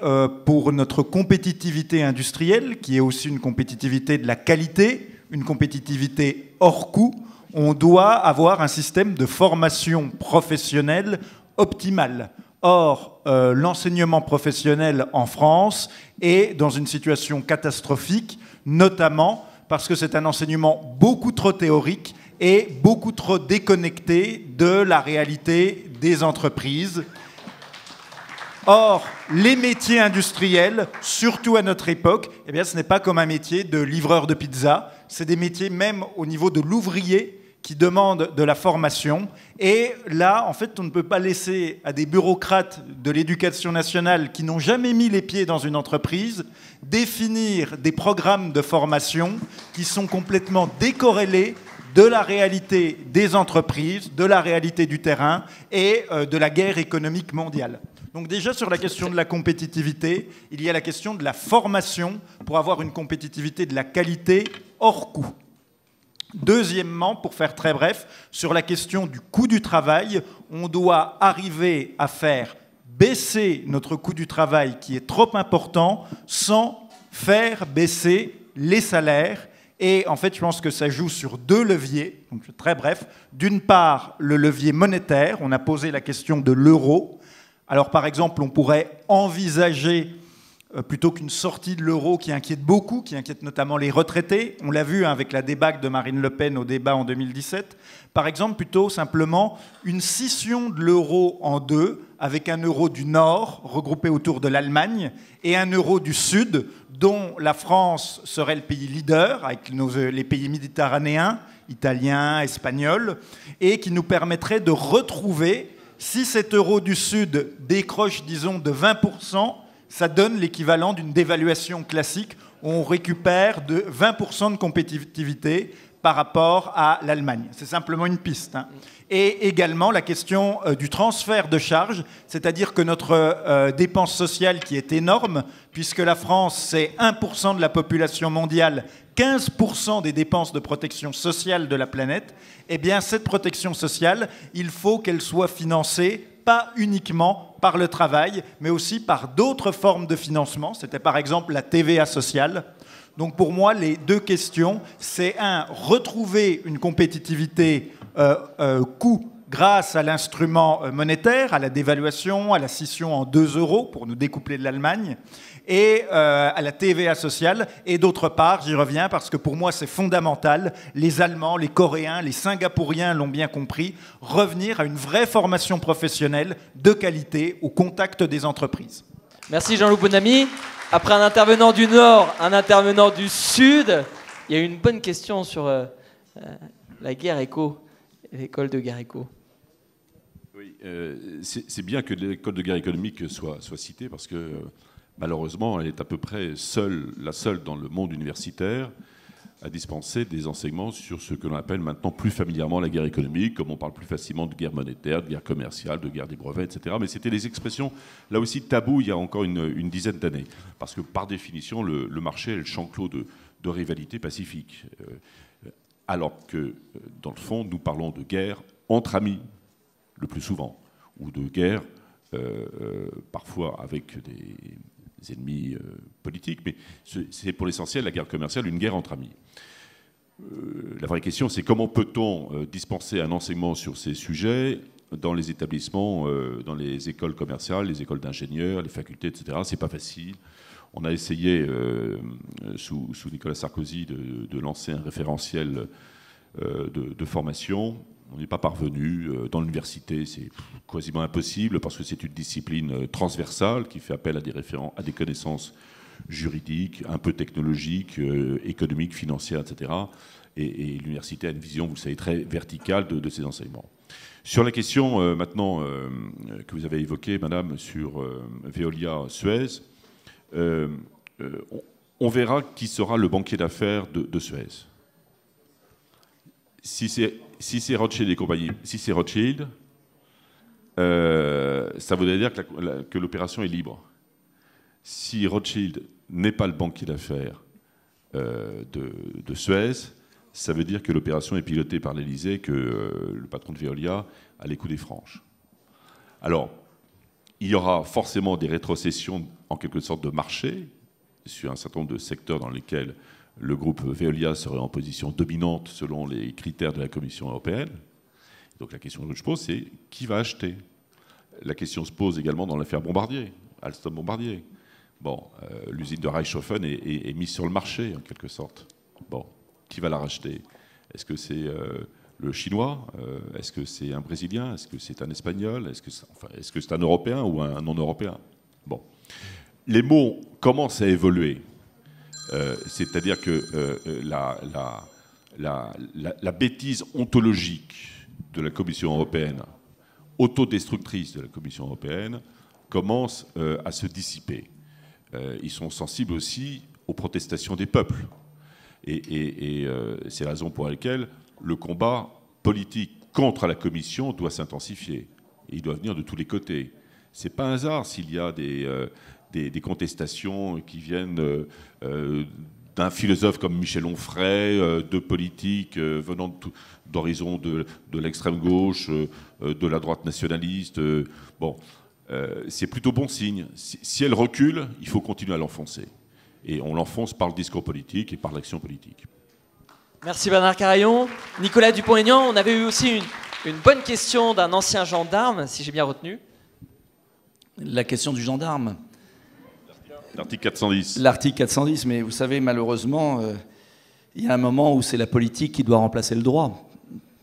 pour notre compétitivité industrielle, qui est aussi une compétitivité de la qualité, une compétitivité hors coût, on doit avoir un système de formation professionnelle optimal. Or, l'enseignement professionnel en France est dans une situation catastrophique, notamment parce que c'est un enseignement beaucoup trop théorique et beaucoup trop déconnecté de la réalité des entreprises. Or, les métiers industriels, surtout à notre époque, eh bien, ce n'est pas comme un métier de livreur de pizza, c'est des métiers même au niveau de l'ouvrier qui demandent de la formation. Et là, en fait, on ne peut pas laisser à des bureaucrates de l'éducation nationale qui n'ont jamais mis les pieds dans une entreprise définir des programmes de formation qui sont complètement décorrélés de la réalité des entreprises, de la réalité du terrain et de la guerre économique mondiale. Donc déjà, sur la question de la compétitivité, il y a la question de la formation pour avoir une compétitivité de la qualité hors coût. Deuxièmement, pour faire très bref, sur la question du coût du travail, on doit arriver à faire baisser notre coût du travail qui est trop important sans faire baisser les salaires. Et en fait, je pense que ça joue sur 2 leviers, donc très bref. D'une part, le levier monétaire, on a posé la question de l'euro. Alors par exemple, on pourrait envisager, plutôt qu'une sortie de l'euro qui inquiète beaucoup, qui inquiète notamment les retraités, on l'a vu avec la débâcle de Marine Le Pen au débat en 2017, par exemple plutôt simplement une scission de l'euro en 2, avec un euro du Nord regroupé autour de l'Allemagne et un euro du Sud, dont la France serait le pays leader, avec les pays méditerranéens, italiens, espagnols, et qui nous permettrait de retrouver, si cet euro du Sud décroche, disons, de 20%, ça donne l'équivalent d'une dévaluation classique, où on récupère de 20% de compétitivité par rapport à l'Allemagne. C'est simplement une piste. Hein. Et également la question du transfert de charges, c'est-à-dire que notre dépense sociale qui est énorme, puisque la France, c'est 1% de la population mondiale, 15% des dépenses de protection sociale de la planète, eh bien cette protection sociale, il faut qu'elle soit financée pas uniquement par le travail, mais aussi par d'autres formes de financement. C'était par exemple la TVA sociale. Donc pour moi, les deux questions, c'est retrouver une compétitivité coût grâce à l'instrument monétaire, à la dévaluation, à la scission en 2 euros pour nous découpler de l'Allemagne, et à la TVA sociale. Et d'autre part, j'y reviens parce que pour moi c'est fondamental, les Allemands, les Coréens, les Singapouriens l'ont bien compris, revenir à une vraie formation professionnelle de qualité au contact des entreprises. Merci Jean-Loup Bonamy. Après un intervenant du Nord, un intervenant du Sud, il y a eu une bonne question sur la guerre éco, l'école de guerre éco. Oui, c'est bien que l'école de guerre économique soit citée parce que malheureusement, elle est à peu près la seule dans le monde universitaire à dispenser des enseignements sur ce que l'on appelle maintenant plus familièrement la guerre économique, comme on parle plus facilement de guerre monétaire, de guerre commerciale, de guerre des brevets, etc. Mais c'était des expressions, là aussi, tabous il y a encore une dizaine d'années. Parce que par définition, le marché est le champ clos de rivalité pacifique. Alors que, dans le fond, nous parlons de guerre entre amis, le plus souvent, ou de guerre parfois avec des ennemis politiques, mais c'est pour l'essentiel la guerre commerciale, une guerre entre amis. La vraie question, c'est comment peut-on dispenser un enseignement sur ces sujets dans les établissements, dans les écoles commerciales, les écoles d'ingénieurs, les facultés, etc. C'est pas facile. On a essayé, sous Nicolas Sarkozy, de lancer un référentiel de formation. On n'est pas parvenu. Dans l'université, c'est quasiment impossible parce que c'est une discipline transversale qui fait appel à des connaissances juridiques, un peu technologiques, économiques, financières, etc. Et l'université a une vision, vous le savez, très verticale de ces enseignements. Sur la question maintenant que vous avez évoquée, Madame, sur Veolia Suez, on verra qui sera le banquier d'affaires de Suez. Si c'est Rothschild et compagnie, si c'est Rothschild, ça voudrait dire que l'opération est libre. Si Rothschild n'est pas le banquier d'affaires de Suez, ça veut dire que l'opération est pilotée par l'Élysée, que le patron de Veolia a les coups des franches. Alors, il y aura forcément des rétrocessions, en quelque sorte, de marché sur un certain nombre de secteurs dans lesquels le groupe Veolia serait en position dominante selon les critères de la Commission européenne. Donc la question que je pose, c'est qui va acheter? La question se pose également dans l'affaire Bombardier, Alstom Bombardier. Bon, l'usine de Reichshofen est mise sur le marché, en quelque sorte. Bon, qui va la racheter? Est-ce que c'est le Chinois? Est-ce que c'est un Brésilien? Est-ce que c'est un Espagnol? Est-ce que c'est un Européen ou un non-Européen? Bon. Les mots commencent à évoluer. C'est-à-dire que la bêtise ontologique de la Commission européenne, autodestructrice de la Commission européenne, commence à se dissiper. Ils sont sensibles aussi aux protestations des peuples. Et c'est la raison pour laquelle le combat politique contre la Commission doit s'intensifier. Et il doit venir de tous les côtés. Ce n'est pas un hasard s'il y a des contestations qui viennent d'un philosophe comme Michel Onfray, de politiques venant d'horizons de l'extrême gauche, de la droite nationaliste. Bon, c'est plutôt bon signe. Si elle recule, il faut continuer à l'enfoncer. Et on l'enfonce par le discours politique et par l'action politique. Merci Bernard Carayon. Nicolas Dupont-Aignan, on avait eu aussi une bonne question d'un ancien gendarme, si j'ai bien retenu. La question du gendarme. L'article 410. L'article 410, mais vous savez, malheureusement, il y a un moment où c'est la politique qui doit remplacer le droit,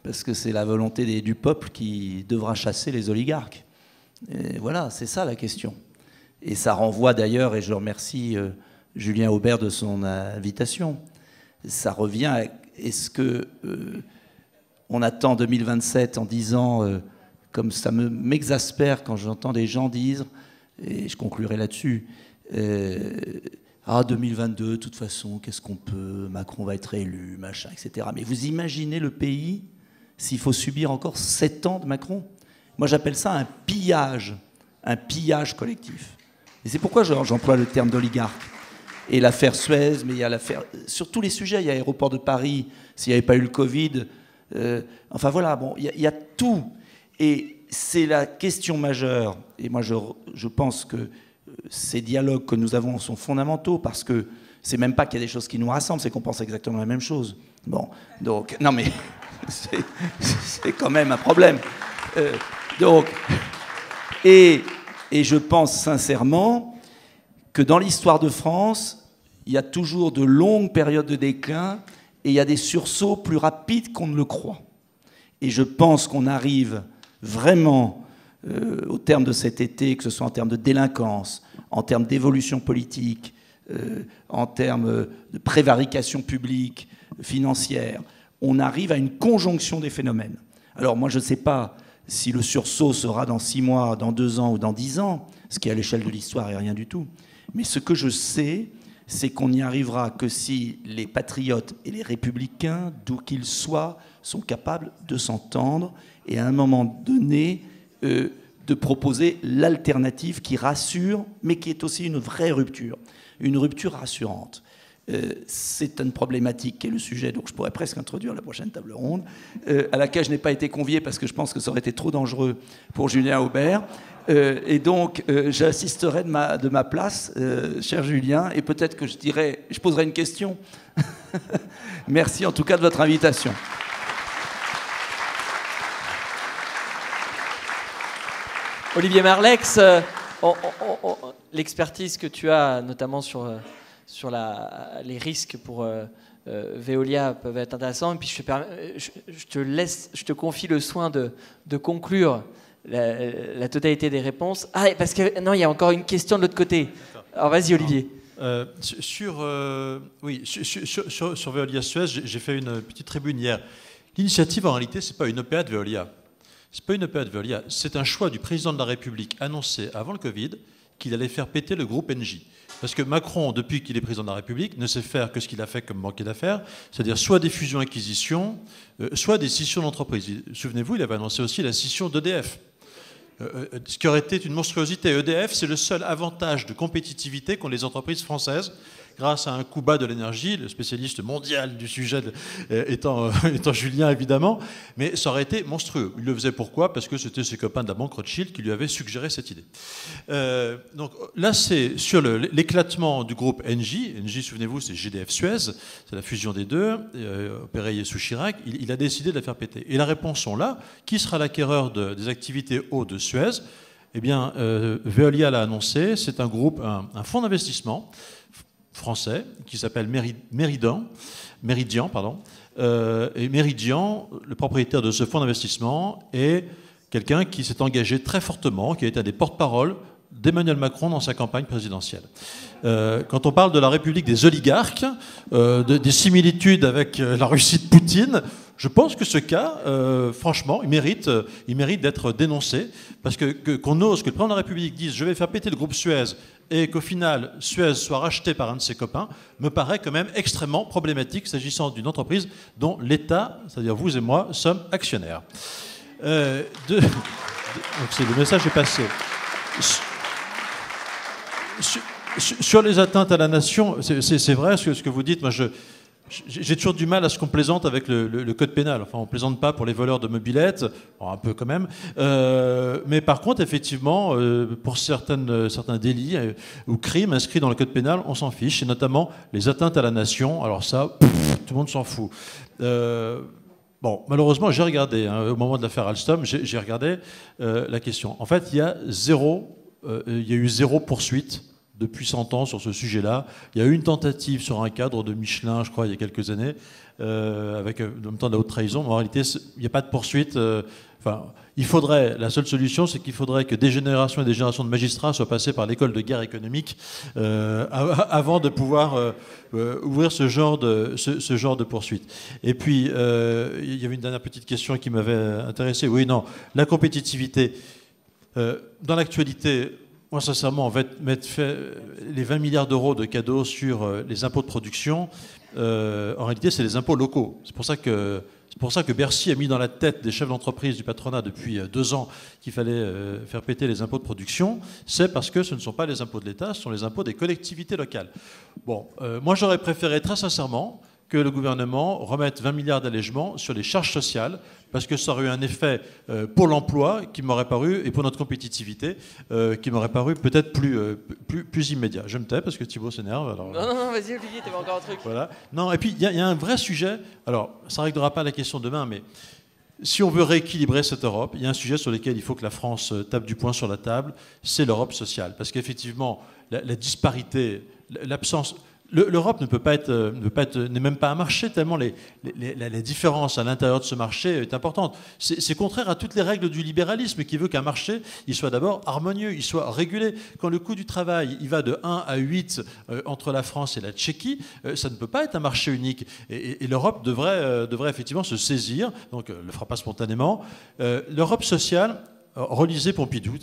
parce que c'est la volonté du peuple qui devra chasser les oligarques. Et voilà, c'est ça la question. Et ça renvoie d'ailleurs, et je remercie Julien Aubert de son invitation, ça revient à est-ce que on attend 2027 en disant, comme ça m'exaspère quand j'entends des gens dire, et je conclurai là-dessus, Ah, 2022, de toute façon, qu'est-ce qu'on peut, Macron va être élu, machin, etc. Mais vous imaginez le pays s'il faut subir encore 7 ans de Macron? Moi, j'appelle ça un pillage collectif. Et c'est pourquoi j'emploie le terme d'oligarque. Et l'affaire Suez, mais il y a l'affaire... Sur tous les sujets, il y a l'aéroport de Paris, s'il n'y avait pas eu le Covid. Enfin voilà, bon, il y a tout. Et c'est la question majeure. Et moi, je pense que ces dialogues que nous avons sont fondamentaux, parce que c'est même pas qu'il y a des choses qui nous rassemblent, c'est qu'on pense exactement la même chose. Bon, donc... Non mais... c'est quand même un problème. Et je pense sincèrement que dans l'histoire de France, il y a toujours de longues périodes de déclin et il y a des sursauts plus rapides qu'on ne le croit. Et je pense qu'on arrive vraiment au terme de cet été, que ce soit en termes de délinquance, en termes d'évolution politique, en termes de prévarication publique, financière, on arrive à une conjonction des phénomènes. Alors moi, je ne sais pas si le sursaut sera dans 6 mois, dans 2 ans ou dans 10 ans, ce qui à l'échelle de l'histoire est rien du tout. Mais ce que je sais, c'est qu'on n'y arrivera que si les patriotes et les républicains, d'où qu'ils soient, sont capables de s'entendre et à un moment donné de proposer l'alternative qui rassure, mais qui est aussi une vraie rupture, une rupture rassurante. C'est une problématique qui est le sujet, donc je pourrais presque introduire la prochaine table ronde, à laquelle je n'ai pas été convié parce que je pense que ça aurait été trop dangereux pour Julien Aubert. Et donc, j'assisterai de ma place, cher Julien, et peut-être que je poserai une question. Merci en tout cas de votre invitation. Olivier Marleix, l'expertise que tu as, notamment sur les risques pour Veolia, peuvent être intéressants. Et puis je te confie le soin de conclure la totalité des réponses. Ah, parce que non, il y a encore une question de l'autre côté. Alors vas-y, Olivier. Sur Veolia Suez, j'ai fait une petite tribune hier. L'initiative, en réalité, c'est pas une OPA de Veolia. C'est pas une OPA de Veolia. C'est un choix du président de la République annoncé avant le Covid qu'il allait faire péter le groupe Engie. Parce que Macron, depuis qu'il est président de la République, ne sait faire que ce qu'il a fait comme banquier d'affaires, c'est-à-dire soit des fusions-acquisitions, soit des scissions d'entreprises. Souvenez-vous, il avait annoncé aussi la scission d'EDF. Ce qui aurait été une monstruosité. EDF, c'est le seul avantage de compétitivité qu'ont les entreprises françaises, grâce à un coût bas de l'énergie, le spécialiste mondial du sujet étant Julien, évidemment, mais ça aurait été monstrueux. Il le faisait pourquoi? Parce que c'était ses copains de la banque Rothschild qui lui avaient suggéré cette idée. Donc là, c'est sur l'éclatement du groupe Engie. Engie, souvenez-vous, c'est GDF Suez, c'est la fusion des deux, Péreille sous Chirac. Il a décidé de la faire péter. Et la réponse sont là. Qui sera l'acquéreur des activités eau de Suez? Eh bien, Veolia l'a annoncé, c'est un groupe, un fonds d'investissement français qui s'appelle Meridian, et Meridian, le propriétaire de ce fonds d'investissement, est quelqu'un qui s'est engagé très fortement, qui a été un des porte-parole d'Emmanuel Macron dans sa campagne présidentielle. Quand on parle de la République des oligarques, des similitudes avec la Russie de Poutine, je pense que ce cas, franchement, il mérite d'être dénoncé, parce qu'on ose, que le président de la République dise « je vais faire péter le groupe Suez », et qu'au final, Suez soit racheté par un de ses copains, me paraît quand même extrêmement problématique s'agissant d'une entreprise dont l'État, c'est-à-dire vous et moi, sommes actionnaires. Donc le message est passé. Sur les atteintes à la nation, c'est vrai ce que vous dites. Moi, j'ai toujours du mal à ce qu'on plaisante avec le code pénal. Enfin, on plaisante pas pour les voleurs de mobylettes, bon, un peu quand même. Mais par contre, effectivement, pour certains délits ou crimes inscrits dans le code pénal, on s'en fiche, et notamment les atteintes à la nation. Alors ça, tout le monde s'en fout. Bon, malheureusement, j'ai regardé, au moment de l'affaire Alstom, j'ai regardé la question. En fait, il y a eu zéro poursuite depuis 100 ans sur ce sujet-là. Il y a eu une tentative sur un cadre de Michelin, je crois, il y a quelques années, avec en même temps de la haute trahison. Mais en réalité, il n'y a pas de poursuite. La seule solution, c'est qu'il faudrait que des générations et des générations de magistrats soient passés par l'école de guerre économique avant de pouvoir ouvrir ce genre de poursuite. Et puis, il y avait une dernière petite question qui m'avait intéressé. Oui, non, la compétitivité. Dans l'actualité, moi, sincèrement, les 20 milliards d'euros de cadeaux sur les impôts de production, en réalité, c'est les impôts locaux. C'est pour ça que Bercy a mis dans la tête des chefs d'entreprise du patronat depuis 2 ans qu'il fallait faire péter les impôts de production. C'est parce que ce ne sont pas les impôts de l'État, ce sont les impôts des collectivités locales. Bon, moi, j'aurais préféré très sincèrement que le gouvernement remette 20 milliards d'allègements sur les charges sociales, parce que ça aurait eu un effet pour l'emploi qui m'aurait paru, et pour notre compétitivité, qui m'aurait paru peut-être plus immédiat. Je me tais parce que Thibault s'énerve. Alors... Non, vas-y Olivier, t'avais encore un truc. Voilà. Non, et puis il y a un vrai sujet, alors ça ne réglera pas la question demain, mais si on veut rééquilibrer cette Europe, il y a un sujet sur lequel il faut que la France tape du poing sur la table, c'est l'Europe sociale. Parce qu'effectivement, la disparité, l'absence... L'Europe n'est même pas un marché, tellement la différence à l'intérieur de ce marché est importante. C'est contraire à toutes les règles du libéralisme qui veut qu'un marché il soit d'abord harmonieux, il soit régulé. Quand le coût du travail il va de 1 à 8 entre la France et la Tchéquie, ça ne peut pas être un marché unique. Et l'Europe devrait effectivement se saisir, donc elle ne le fera pas spontanément. L'Europe sociale... Relisez Pompidou.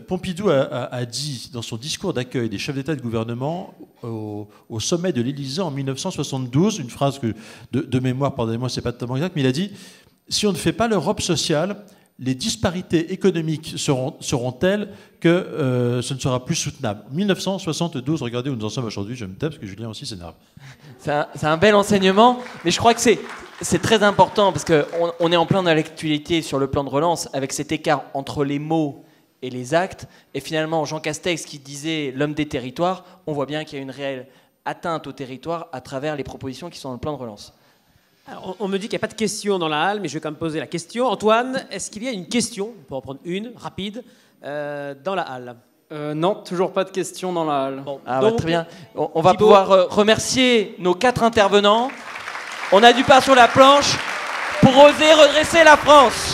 Pompidou a dit dans son discours d'accueil des chefs d'État et de gouvernement au sommet de l'Élysée en 1972, une phrase que de mémoire, pardonnez-moi, c'est pas totalement exact, mais il a dit « Si on ne fait pas l'Europe sociale, les disparités économiques seront telles que ce ne sera plus soutenable. » 1972, regardez où nous en sommes aujourd'hui, je me tais parce que Julien aussi s'énerve. C'est un bel enseignement, mais je crois que c'est très important parce qu'on est en plein dans l'actualité sur le plan de relance avec cet écart entre les mots et les actes. Et finalement, Jean Castex qui disait l'homme des territoires, on voit bien qu'il y a une réelle atteinte au territoire à travers les propositions qui sont dans le plan de relance. Alors, on me dit qu'il n'y a pas de questions dans la halle, mais je vais quand même poser la question. Antoine, est-ce qu'il y a une question, on peut en prendre une, rapide, dans la halle? Non, toujours pas de questions dans la halle. Bon, donc, très bien. On va pouvoir remercier nos 4 intervenants. On a du pain sur la planche pour oser redresser la France.